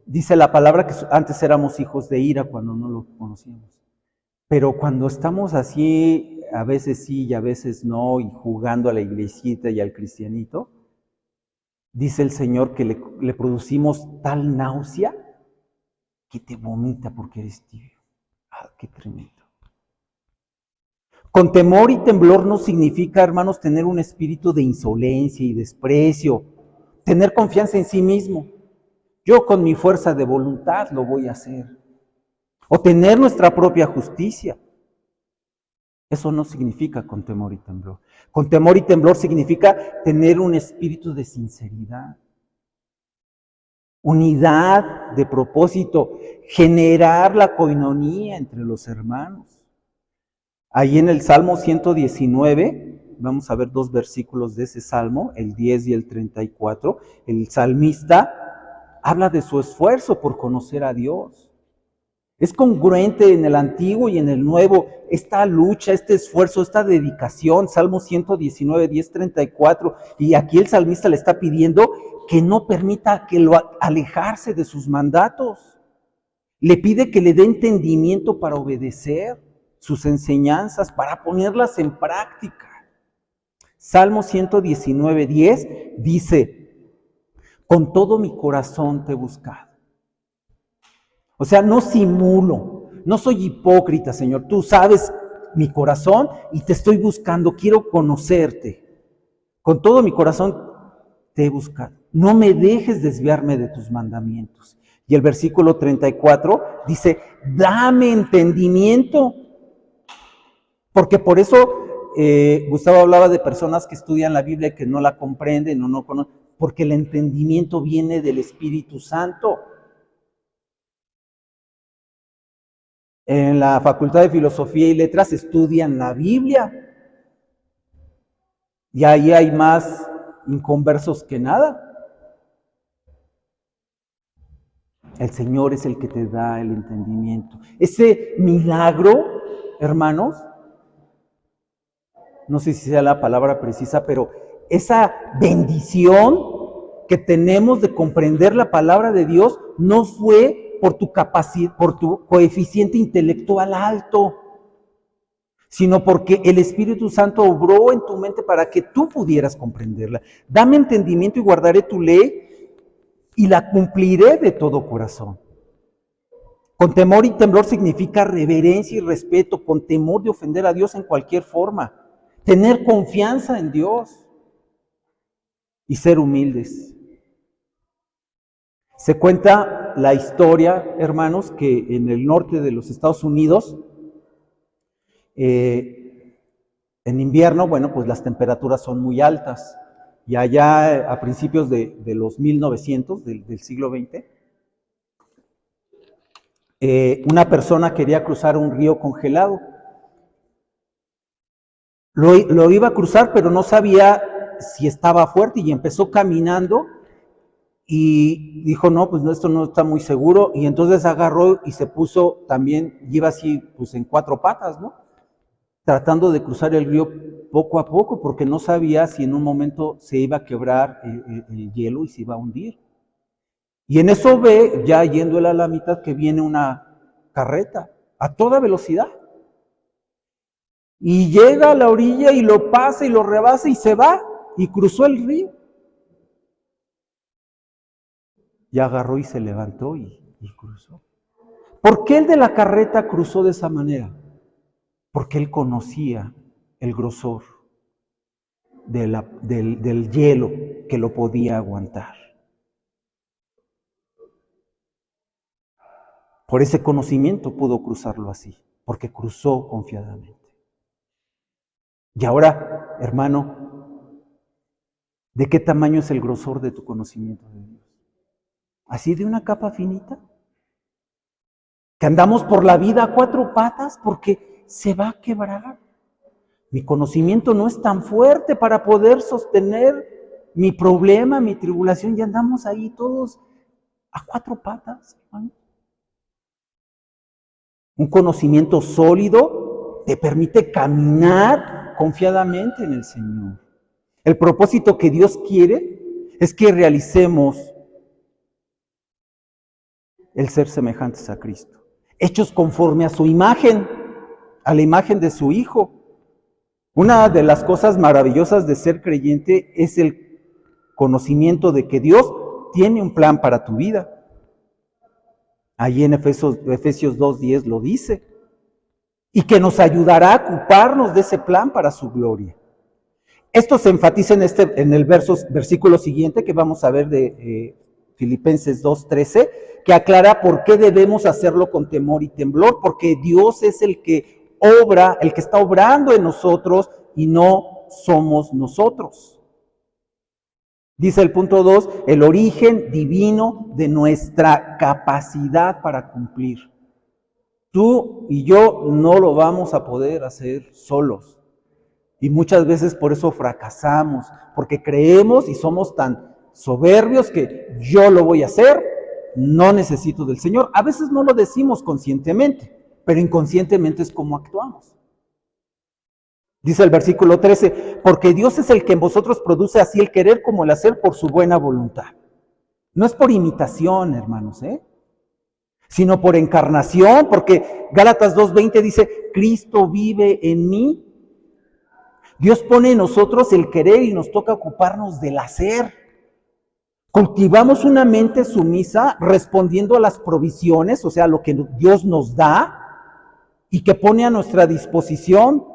dice la palabra que antes éramos hijos de ira cuando no lo conocíamos. Pero cuando estamos así, a veces sí y a veces no, y jugando a la iglesita y al cristianito, dice el Señor que le producimos tal náusea que te vomita porque eres tibio. Ah, qué tremendo. Con temor y temblor no significa, hermanos, tener un espíritu de insolencia y desprecio, tener confianza en sí mismo. Yo con mi fuerza de voluntad lo voy a hacer. O tener nuestra propia justicia. Eso no significa con temor y temblor. Con temor y temblor significa tener un espíritu de sinceridad, unidad de propósito, generar la coinonía entre los hermanos. Ahí en el Salmo 119, vamos a ver 2 versículos de ese Salmo, el 10 y el 34, el salmista habla de su esfuerzo por conocer a Dios. Es congruente en el Antiguo y en el Nuevo esta lucha, este esfuerzo, esta dedicación. Salmo 119, 10, 34. Y aquí el salmista le está pidiendo que no permita que lo alejarse de sus mandatos. Le pide que le dé entendimiento para obedecer sus enseñanzas, para ponerlas en práctica. Salmo 119, 10 dice, con todo mi corazón te he buscado. O sea, no simulo, no soy hipócrita, Señor. Tú sabes mi corazón y te estoy buscando, quiero conocerte. Con todo mi corazón te he buscado. No me dejes desviarme de tus mandamientos. Y el versículo 34 dice, dame entendimiento. Porque por eso Gustavo hablaba de personas que estudian la Biblia y que no la comprenden o no conocen, porque el entendimiento viene del Espíritu Santo. En la Facultad de Filosofía y Letras estudian la Biblia. Y ahí hay más inconversos que nada. El Señor es el que te da el entendimiento. Ese milagro, hermanos, no sé si sea la palabra precisa, pero esa bendición que tenemos de comprender la palabra de Dios no fue por tu capacidad, por tu coeficiente intelectual alto, sino porque el Espíritu Santo obró en tu mente para que tú pudieras comprenderla. Dame entendimiento y guardaré tu ley y la cumpliré de todo corazón. Con temor y temblor significa reverencia y respeto, con temor de ofender a Dios en cualquier forma. Tener confianza en Dios y ser humildes. Se cuenta la historia, hermanos, que en el norte de los Estados Unidos, en invierno, bueno, pues las temperaturas son muy altas. Y allá a principios de los 1900, del siglo XX, una persona quería cruzar un río congelado. Lo iba a cruzar, pero no sabía si estaba fuerte y empezó caminando y dijo, no, pues esto no está muy seguro. Y entonces agarró y se puso también, iba así, pues en 4 patas, ¿no? Tratando de cruzar el río poco a poco, porque no sabía si en un momento se iba a quebrar el hielo y se iba a hundir. Y en eso ve, ya yendo él a la mitad, que viene una carreta a toda velocidad. Y llega a la orilla y lo pasa y lo rebasa y se va y cruzó el río. Y agarró y se levantó y cruzó. ¿Por qué el de la carreta cruzó de esa manera? Porque él conocía el grosor del hielo que lo podía aguantar. Por ese conocimiento pudo cruzarlo así, porque cruzó confiadamente. Y ahora, hermano, ¿de qué tamaño es el grosor de tu conocimiento de Dios? ¿Así de una capa finita? Que andamos por la vida a 4 patas porque se va a quebrar. Mi conocimiento no es tan fuerte para poder sostener mi problema, mi tribulación, y andamos ahí todos a cuatro patas, hermano. Un conocimiento sólido te permite caminar confiadamente en el Señor. El propósito que Dios quiere es que realicemos el ser semejantes a Cristo, hechos conforme a su imagen, a la imagen de su Hijo. Una de las cosas maravillosas de ser creyente es el conocimiento de que Dios tiene un plan para tu vida. Allí en Efesios 2:10 lo dice. Y que nos ayudará a ocuparnos de ese plan para su gloria. Esto se enfatiza en el versículo siguiente que vamos a ver de Filipenses 2:13, que aclara por qué debemos hacerlo con temor y temblor, porque Dios es el que obra, el que está obrando en nosotros y no somos nosotros. Dice el punto 2, el origen divino de nuestra capacidad para cumplir. Tú y yo no lo vamos a poder hacer solos. Y muchas veces por eso fracasamos, porque creemos y somos tan soberbios que yo lo voy a hacer, no necesito del Señor. A veces no lo decimos conscientemente, pero inconscientemente es como actuamos. Dice el versículo 13, porque Dios es el que en vosotros produce así el querer como el hacer por su buena voluntad. No es por imitación, hermanos, sino por encarnación, porque Gálatas 2:20 dice, Cristo vive en mí. Dios pone en nosotros el querer y nos toca ocuparnos del hacer. Cultivamos una mente sumisa respondiendo a las provisiones, o sea, lo que Dios nos da y que pone a nuestra disposición.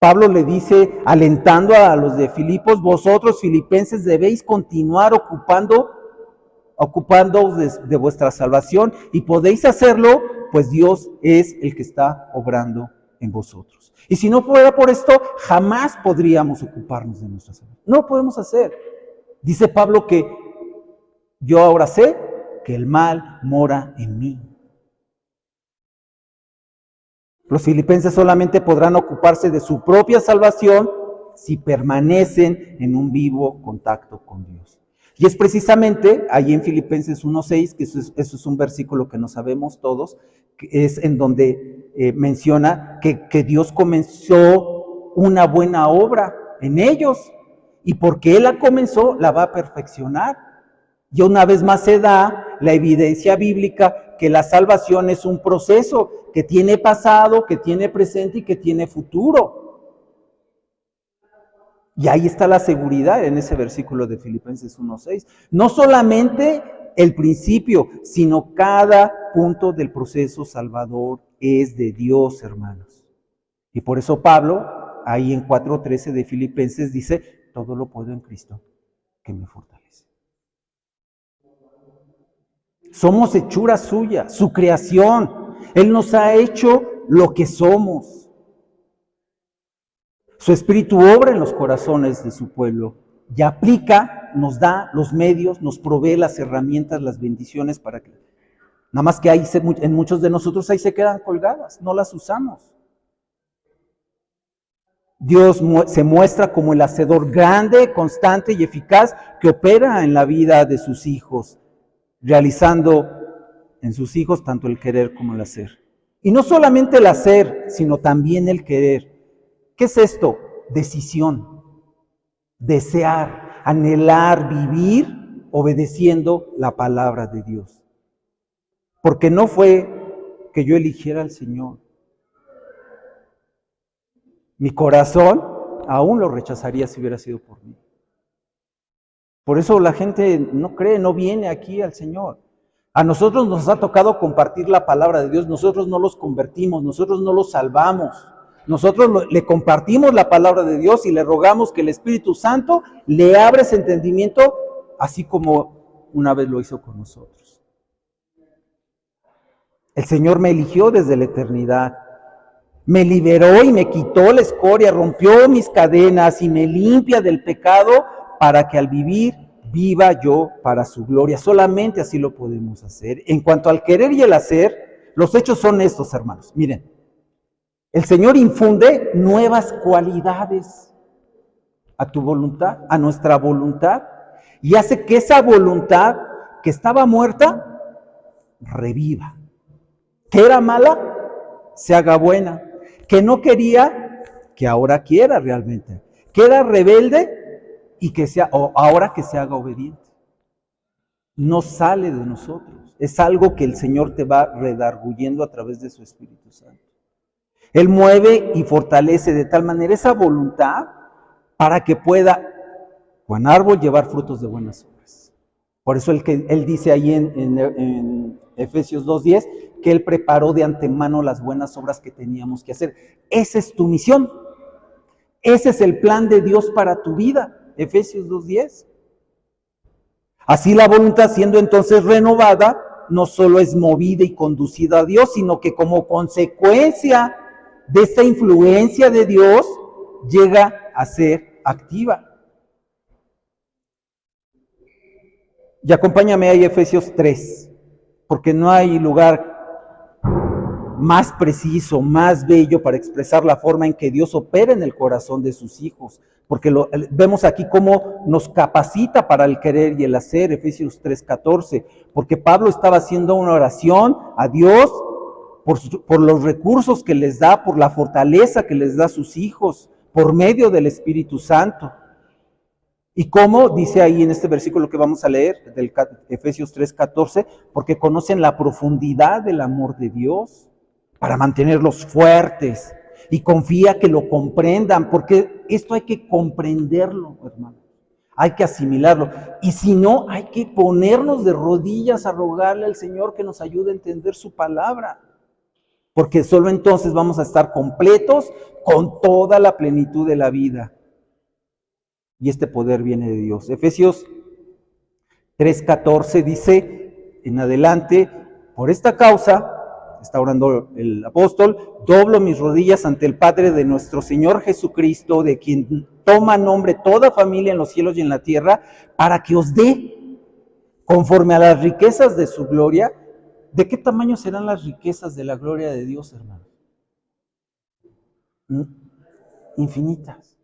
Pablo le dice, alentando a los de Filipos, vosotros filipenses debéis continuar ocupándoos de vuestra salvación y podéis hacerlo, pues Dios es el que está obrando en vosotros. Y si no fuera por esto, jamás podríamos ocuparnos de nuestra salvación. No lo podemos hacer. Dice Pablo que yo ahora sé que el mal mora en mí. Los filipenses solamente podrán ocuparse de su propia salvación si permanecen en un vivo contacto con Dios. Y es precisamente ahí en Filipenses 1:6, que eso es un versículo que no sabemos todos, que es en donde menciona que Dios comenzó una buena obra en ellos y porque Él la comenzó, la va a perfeccionar. Y una vez más se da la evidencia bíblica que la salvación es un proceso que tiene pasado, que tiene presente y que tiene futuro. Y ahí está la seguridad en ese versículo de Filipenses 1:6. No solamente el principio, sino cada punto del proceso salvador es de Dios, hermanos. Y por eso Pablo, ahí en 4:13 de Filipenses, dice, todo lo puedo en Cristo que me fortalece. Somos hechura suya, su creación. Él nos ha hecho lo que somos. Su espíritu obra en los corazones de su pueblo y aplica, nos da los medios, nos provee las herramientas, las bendiciones para que... Nada más que ahí en muchos de nosotros ahí se quedan colgadas, no las usamos. Dios se muestra como el hacedor grande, constante y eficaz que opera en la vida de sus hijos, realizando en sus hijos tanto el querer como el hacer. Y no solamente el hacer, sino también el querer. ¿Qué es esto? Decisión, desear, anhelar, vivir obedeciendo la palabra de Dios. Porque no fue que yo eligiera al Señor. Mi corazón aún lo rechazaría si hubiera sido por mí. Por eso la gente no cree, no viene aquí al Señor. A nosotros nos ha tocado compartir la palabra de Dios, nosotros no los convertimos, nosotros no los salvamos. Nosotros le compartimos la palabra de Dios y le rogamos que el Espíritu Santo le abra ese entendimiento, así como una vez lo hizo con nosotros. El Señor me eligió desde la eternidad, me liberó y me quitó la escoria, rompió mis cadenas y me limpia del pecado para que al vivir viva yo para su gloria. Solamente así lo podemos hacer. En cuanto al querer y el hacer, los hechos son estos, hermanos. Miren. El Señor infunde nuevas cualidades a tu voluntad, a nuestra voluntad, y hace que esa voluntad que estaba muerta reviva. Que era mala, se haga buena. Que no quería, que ahora quiera realmente. Que era rebelde y que sea, o ahora que se haga obediente. No sale de nosotros. Es algo que el Señor te va redarguyendo a través de su Espíritu Santo. Él mueve y fortalece de tal manera esa voluntad para que pueda, Juan Árbol, llevar frutos de buenas obras. Por eso él dice ahí en Efesios 2:10 que Él preparó de antemano las buenas obras que teníamos que hacer. Esa es tu misión. Ese es el plan de Dios para tu vida. Efesios 2:10. Así la voluntad, siendo entonces renovada, no solo es movida y conducida a Dios, sino que como consecuencia de esta influencia de Dios, llega a ser activa. Y acompáñame ahí a Efesios 3, porque no hay lugar más preciso, más bello para expresar la forma en que Dios opera en el corazón de sus hijos. Porque vemos aquí cómo nos capacita para el querer y el hacer, Efesios 3:14, porque Pablo estaba haciendo una oración a Dios por los recursos que les da, por la fortaleza que les da a sus hijos, por medio del Espíritu Santo. Y cómo dice ahí en este versículo que vamos a leer, del Efesios 3:14, porque conocen la profundidad del amor de Dios, para mantenerlos fuertes, y confía que lo comprendan, porque esto hay que comprenderlo, hermano. Hay que asimilarlo. Y si no, hay que ponernos de rodillas a rogarle al Señor que nos ayude a entender su palabra. Porque solo entonces vamos a estar completos con toda la plenitud de la vida. Y este poder viene de Dios. Efesios 3:14 dice en adelante, por esta causa, está orando el apóstol, doblo mis rodillas ante el Padre de nuestro Señor Jesucristo, de quien toma nombre toda familia en los cielos y en la tierra, para que os dé, conforme a las riquezas de su gloria. ¿De qué tamaño serán las riquezas de la gloria de Dios, hermano? Infinitas.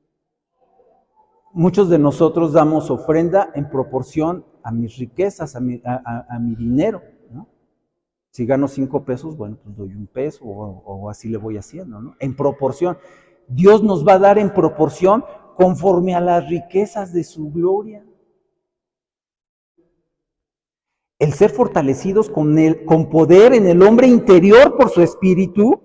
Muchos de nosotros damos ofrenda en proporción a mis riquezas, a mi dinero, ¿no? Si gano 5 pesos, bueno, pues doy 1 peso o así le voy haciendo, ¿no? En proporción. Dios nos va a dar en proporción conforme a las riquezas de su gloria. El ser fortalecidos con poder en el hombre interior por su espíritu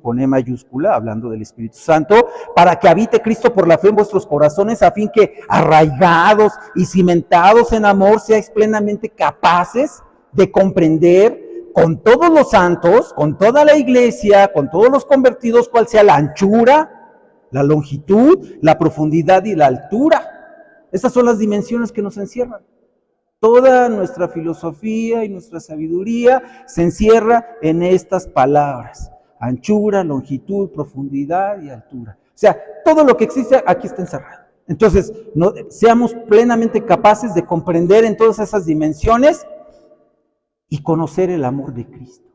con E mayúscula, hablando del Espíritu Santo, para que habite Cristo por la fe en vuestros corazones, a fin que arraigados y cimentados en amor, seáis plenamente capaces de comprender con todos los santos, con toda la iglesia, con todos los convertidos, cuál sea la anchura, la longitud, la profundidad y la altura. Esas son las dimensiones que nos encierran. Toda nuestra filosofía y nuestra sabiduría se encierra en estas palabras: anchura, longitud, profundidad y altura. O sea, todo lo que existe aquí está encerrado. Entonces, seamos plenamente capaces de comprender en todas esas dimensiones y conocer el amor de Cristo,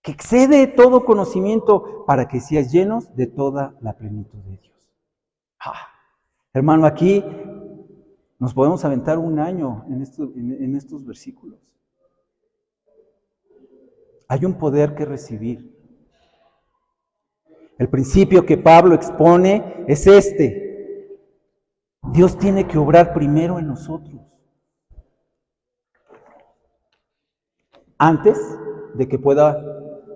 que excede todo conocimiento, para que seas llenos de toda la plenitud de Dios. Hermano, aquí nos podemos aventar un año en estos versículos. Hay un poder que recibir. El principio que Pablo expone es este: Dios tiene que obrar primero en nosotros, antes de que pueda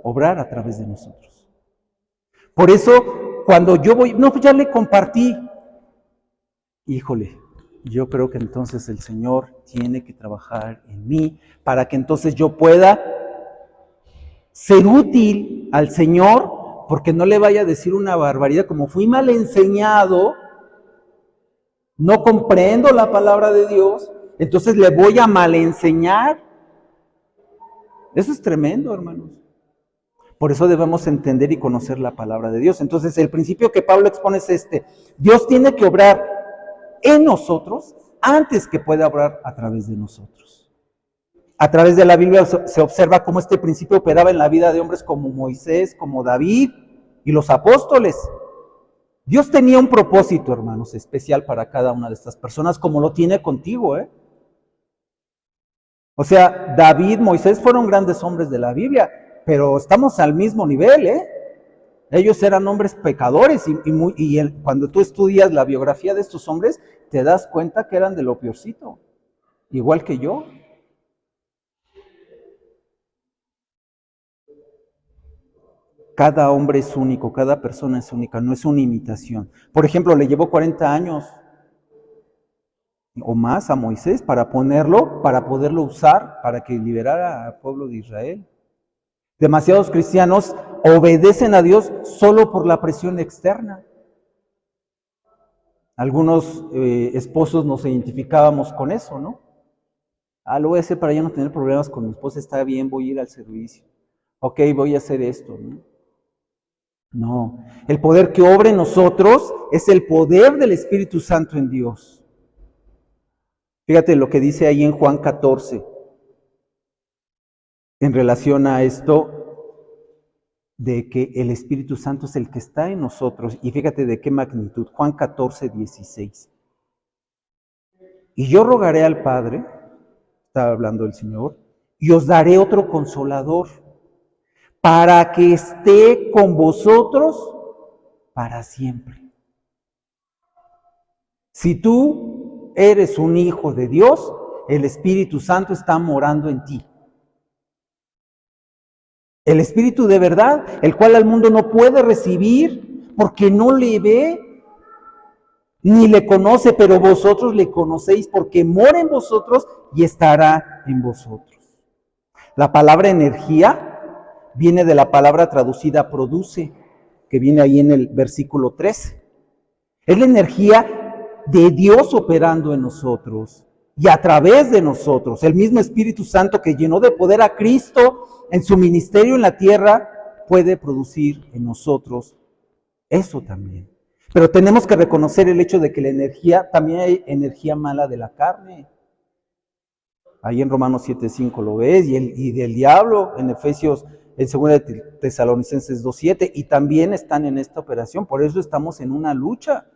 obrar a través de nosotros. Por eso, cuando yo voy, no, pues ya le compartí, híjole, yo creo que entonces el Señor tiene que trabajar en mí para que entonces yo pueda ser útil al Señor, porque no le vaya a decir una barbaridad, como fui mal enseñado, no comprendo la palabra de Dios, entonces le voy a mal enseñar. Eso es tremendo, hermanos. Por eso debemos entender y conocer la palabra de Dios. Entonces, el principio que Pablo expone es este: Dios tiene que obrar en nosotros antes que pueda obrar a través de nosotros. A través de la Biblia se observa cómo este principio operaba en la vida de hombres como Moisés, como David y los apóstoles. Dios tenía un propósito, hermanos, especial para cada una de estas personas, como lo tiene contigo, ¿eh? O sea, David, Moisés fueron grandes hombres de la Biblia, pero estamos al mismo nivel, ¿eh? Ellos eran hombres pecadores cuando tú estudias la biografía de estos hombres, te das cuenta que eran de lo peorcito, igual que yo. Cada hombre es único, cada persona es única, no es una imitación. Por ejemplo, le llevó 40 años o más a Moisés para poderlo usar para que liberara al pueblo de Israel. Demasiados cristianos obedecen a Dios solo por la presión externa. Algunos esposos nos identificábamos con eso, ¿no? Lo voy a hacer para ya no tener problemas con mi esposa, está bien, voy a ir al servicio. Ok, voy a hacer esto, ¿no? No, el poder que obra en nosotros es el poder del Espíritu Santo en Dios. Fíjate lo que dice ahí en Juan 14, en relación a esto de que el Espíritu Santo es el que está en nosotros. Y fíjate de qué magnitud. Juan 14, 16. Y yo rogaré al Padre, estaba hablando el Señor, y os daré otro consolador, para que esté con vosotros para siempre. Si tú eres un hijo de Dios, el Espíritu Santo está morando en ti. El Espíritu de verdad, el cual al mundo no puede recibir porque no le ve ni le conoce, pero vosotros le conocéis porque mora en vosotros y estará en vosotros. La palabra energía viene de la palabra traducida produce, que viene ahí en el versículo 13. Es la energía de Dios operando en nosotros y a través de nosotros. El mismo Espíritu Santo que llenó de poder a Cristo en su ministerio en la tierra puede producir en nosotros eso también. Pero tenemos que reconocer el hecho de que la energía, también hay energía mala de la carne. Ahí en Romanos 7:5 lo ves, y del diablo en Efesios, en 2 Tesalonicenses 2:7, y también están en esta operación. Por eso estamos en una lucha.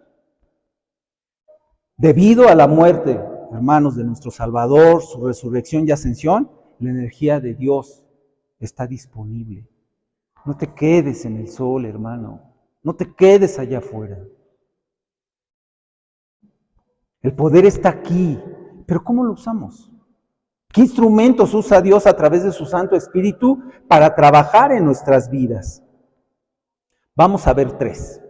Debido a la muerte, hermanos, de nuestro Salvador, su resurrección y ascensión, la energía de Dios está disponible. No te quedes en el sol, hermano. No te quedes allá afuera. El poder está aquí, pero ¿cómo lo usamos? ¿Qué instrumentos usa Dios a través de su Santo Espíritu para trabajar en nuestras vidas? Vamos a ver tres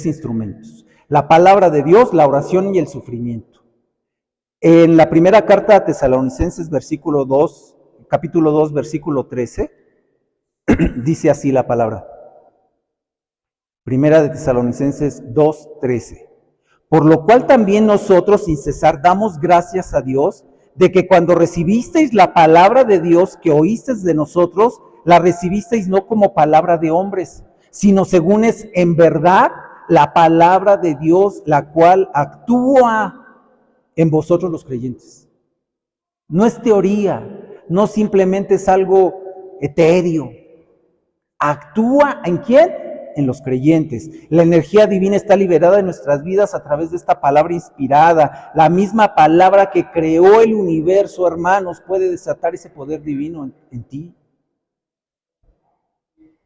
instrumentos. La palabra de Dios, la oración y el sufrimiento. En la primera carta a Tesalonicenses, capítulo 2, versículo 13, dice así la palabra. Primera de Tesalonicenses 2:13. Por lo cual también nosotros sin cesar damos gracias a Dios de que cuando recibisteis la palabra de Dios que oísteis de nosotros, la recibisteis no como palabra de hombres, sino según es en verdad la palabra de Dios, la cual actúa en vosotros los creyentes. No es teoría, no simplemente es algo etéreo. Actúa ¿en quién? En los creyentes. La energía divina está liberada en nuestras vidas a través de esta palabra inspirada. La misma palabra que creó el universo, hermanos, puede desatar ese poder divino en ti.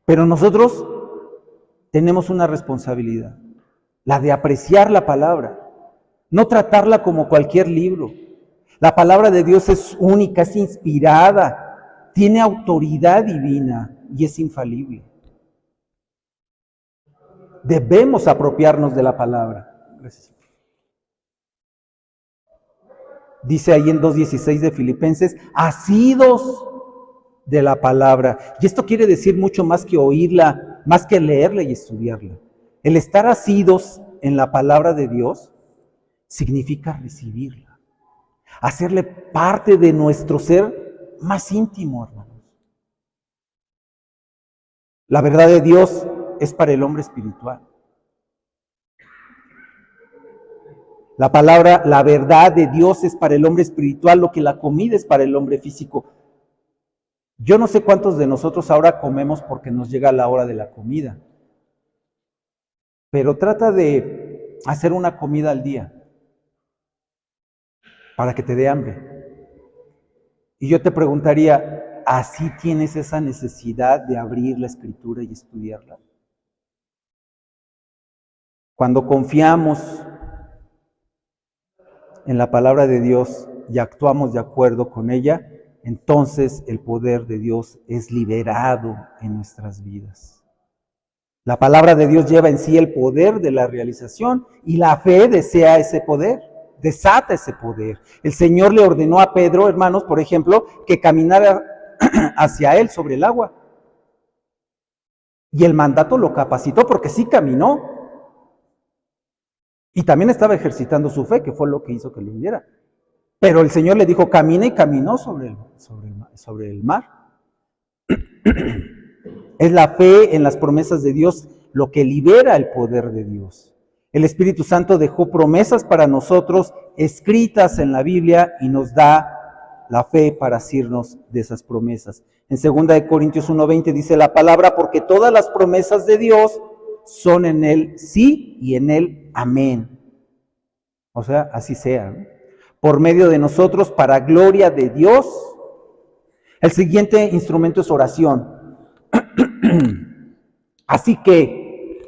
Pero nosotros tenemos una responsabilidad, la de apreciar la palabra, no tratarla como cualquier libro. La palabra de Dios es única, es inspirada, tiene autoridad divina y es infalible. Debemos apropiarnos de la palabra. Gracias. Dice ahí en 2:16 de Filipenses, asidos de la palabra. Y esto quiere decir mucho más que oírla, más que leerla y estudiarla. El estar asidos en la palabra de Dios significa recibirla, hacerle parte de nuestro ser más íntimo, hermanos. La verdad de Dios es para el hombre espiritual. La palabra, la verdad de Dios es para el hombre espiritual, lo que la comida es para el hombre físico. Yo no sé cuántos de nosotros ahora comemos porque nos llega la hora de la comida. pero trata de hacer una comida al día para que te dé hambre. Y yo te preguntaría, ¿así tienes esa necesidad de abrir la Escritura y estudiarla? Cuando confiamos en la palabra de Dios y actuamos de acuerdo con ella, entonces el poder de Dios es liberado en nuestras vidas. La palabra de Dios lleva en sí el poder de la realización y la fe desea ese poder, desata ese poder. El Señor le ordenó a Pedro, hermanos, por ejemplo, que caminara hacia él sobre el agua. Y el mandato lo capacitó porque sí caminó. Y también estaba ejercitando su fe, que fue lo que hizo que lo hundiera. Pero el Señor le dijo, camina, y caminó sobre el mar. Es la fe en las promesas de Dios lo que libera el poder de Dios. El Espíritu Santo dejó promesas para nosotros escritas en la Biblia y nos da la fe para asirnos de esas promesas. En 2 Corintios 1:20 dice la palabra, porque todas las promesas de Dios son en Él sí y en Él amén. O sea, así sea, ¿no? Por medio de nosotros, para gloria de Dios. El siguiente instrumento es oración. Así que,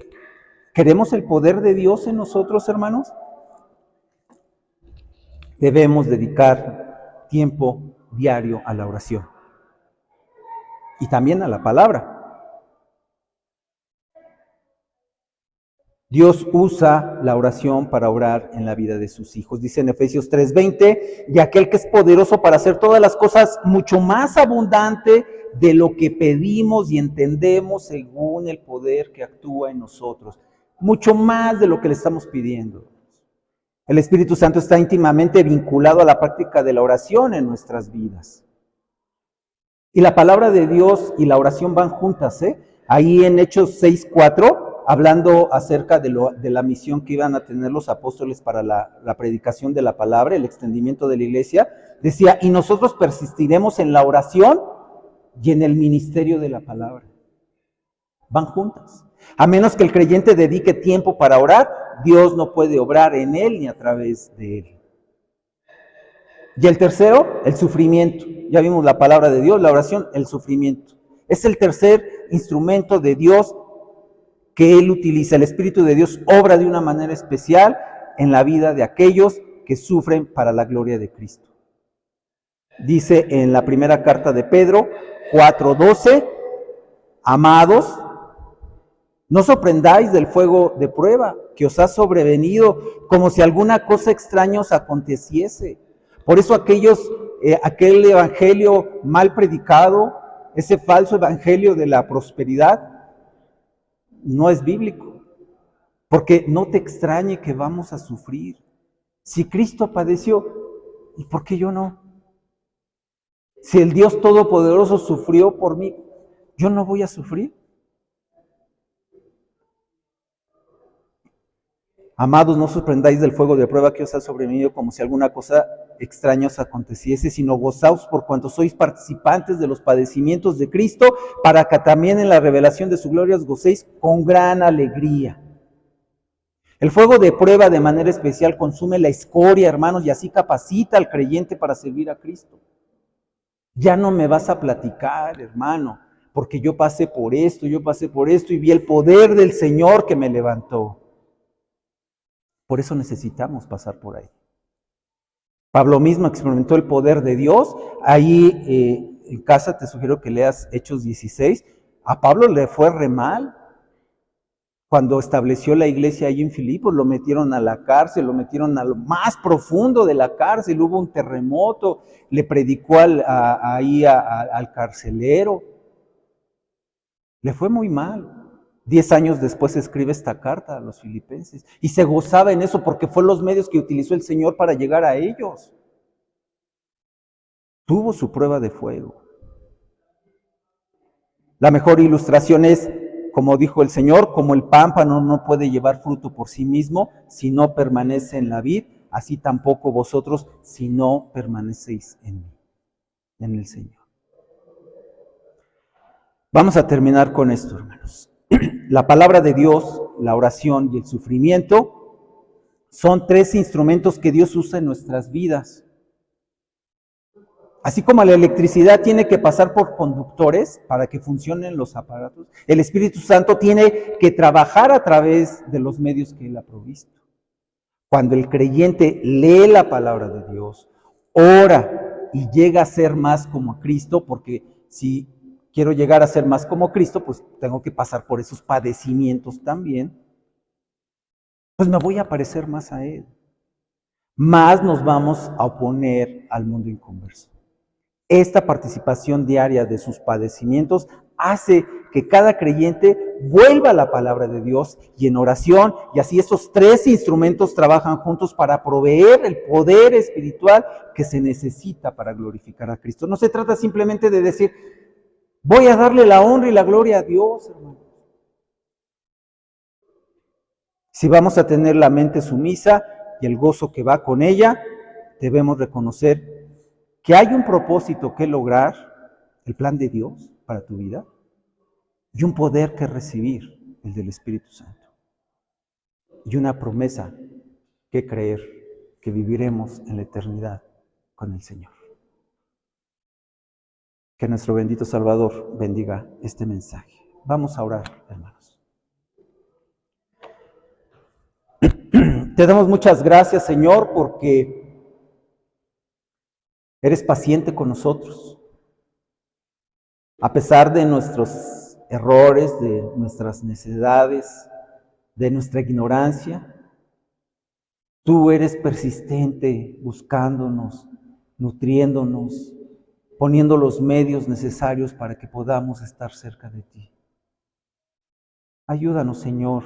¿queremos el poder de Dios en nosotros, hermanos? Debemos dedicar tiempo diario a la oración y también a la palabra. Dios usa la oración para orar en la vida de sus hijos. Dice en Efesios 3:20, y aquel que es poderoso para hacer todas las cosas mucho más abundante de lo que pedimos y entendemos según el poder que actúa en nosotros. Mucho más de lo que le estamos pidiendo. El Espíritu Santo está íntimamente vinculado a la práctica de la oración en nuestras vidas. Y la palabra de Dios y la oración van juntas, ¿eh? Ahí en Hechos 6:4, hablando acerca de la misión que iban a tener los apóstoles para la predicación de la palabra, el extendimiento de la iglesia, decía, y nosotros persistiremos en la oración y en el ministerio de la palabra. Van juntas. A menos que el creyente dedique tiempo para orar, Dios no puede obrar en él ni a través de él. Y el tercero, el sufrimiento. Ya vimos la palabra de Dios, la oración, el sufrimiento. Es el tercer instrumento de Dios que Él utiliza. El Espíritu de Dios obra de una manera especial en la vida de aquellos que sufren para la gloria de Cristo. Dice en la primera carta de Pedro 4:12, amados, no sorprendáis del fuego de prueba que os ha sobrevenido como si alguna cosa extraña os aconteciese. Por eso aquel evangelio mal predicado, ese falso evangelio de la prosperidad, no es bíblico. Porque no te extrañe que vamos a sufrir. Si Cristo padeció, ¿y por qué yo no? Si el Dios Todopoderoso sufrió por mí, ¿yo no voy a sufrir? Amados, no sorprendáis del fuego de prueba que os ha sobrevenido como si alguna cosa extraña os aconteciese, sino gozaos por cuanto sois participantes de los padecimientos de Cristo, para que también en la revelación de su gloria os gocéis con gran alegría. El fuego de prueba de manera especial consume la escoria, hermanos, y así capacita al creyente para servir a Cristo. Ya no me vas a platicar, hermano, porque yo pasé por esto y vi el poder del Señor que me levantó. Por eso necesitamos pasar por ahí. Pablo mismo experimentó el poder de Dios. Ahí en casa te sugiero que leas Hechos 16. A Pablo le fue re mal. Cuando estableció la iglesia allí en Filipos, lo metieron a la cárcel, lo metieron a lo más profundo de la cárcel, hubo un terremoto, le predicó al carcelero. Le fue muy mal. 10 años después escribe esta carta a los filipenses y se gozaba en eso porque fue los medios que utilizó el Señor para llegar a ellos. Tuvo su prueba de fuego. La mejor ilustración es, como dijo el Señor, como el pámpano no puede llevar fruto por sí mismo si no permanece en la vid, así tampoco vosotros si no permanecéis en mí, en el Señor. Vamos a terminar con esto, hermanos. La palabra de Dios la oración y el sufrimiento son tres instrumentos que Dios usa en nuestras vidas. Así como la electricidad tiene que pasar por conductores para que funcionen los aparatos, el Espíritu Santo tiene que trabajar a través de los medios que Él ha provisto. Cuando el creyente lee la palabra de Dios, ora y llega a ser más como Cristo, porque si quiero llegar a ser más como Cristo, pues tengo que pasar por esos padecimientos también, pues me voy a parecer más a Él. Más nos vamos a oponer al mundo inconverso. Esta participación diaria de sus padecimientos hace que cada creyente vuelva a la palabra de Dios y en oración, y así esos tres instrumentos trabajan juntos para proveer el poder espiritual que se necesita para glorificar a Cristo. No se trata simplemente de decir, voy a darle la honra y la gloria a Dios, hermano. Si vamos a tener la mente sumisa y el gozo que va con ella, debemos reconocer que hay un propósito que lograr, el plan de Dios para tu vida, y un poder que recibir, el del Espíritu Santo. Y una promesa que creer, que viviremos en la eternidad con el Señor. Que nuestro bendito Salvador bendiga este mensaje. Vamos a orar, hermanos. Te damos muchas gracias, Señor, porque eres paciente con nosotros. A pesar de nuestros errores, de nuestras necesidades, de nuestra ignorancia, tú eres persistente buscándonos, nutriéndonos, poniendo los medios necesarios para que podamos estar cerca de ti. Ayúdanos, Señor,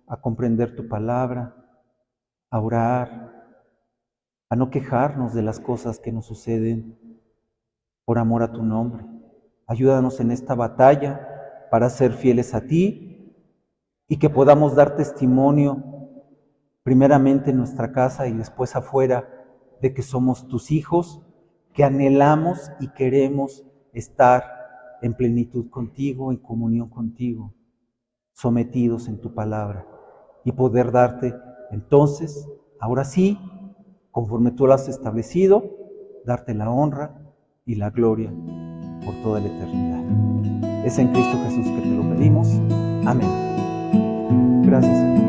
a comprender tu palabra, a orar, a no quejarnos de las cosas que nos suceden por amor a tu nombre. Ayúdanos en esta batalla para ser fieles a ti y que podamos dar testimonio primeramente en nuestra casa y después afuera de que somos tus hijos, que anhelamos y queremos estar en plenitud contigo, en comunión contigo, sometidos en tu palabra y poder darte entonces, ahora sí, conforme tú lo has establecido, darte la honra y la gloria por toda la eternidad. Es en Cristo Jesús que te lo pedimos. Amén. Gracias, Señor.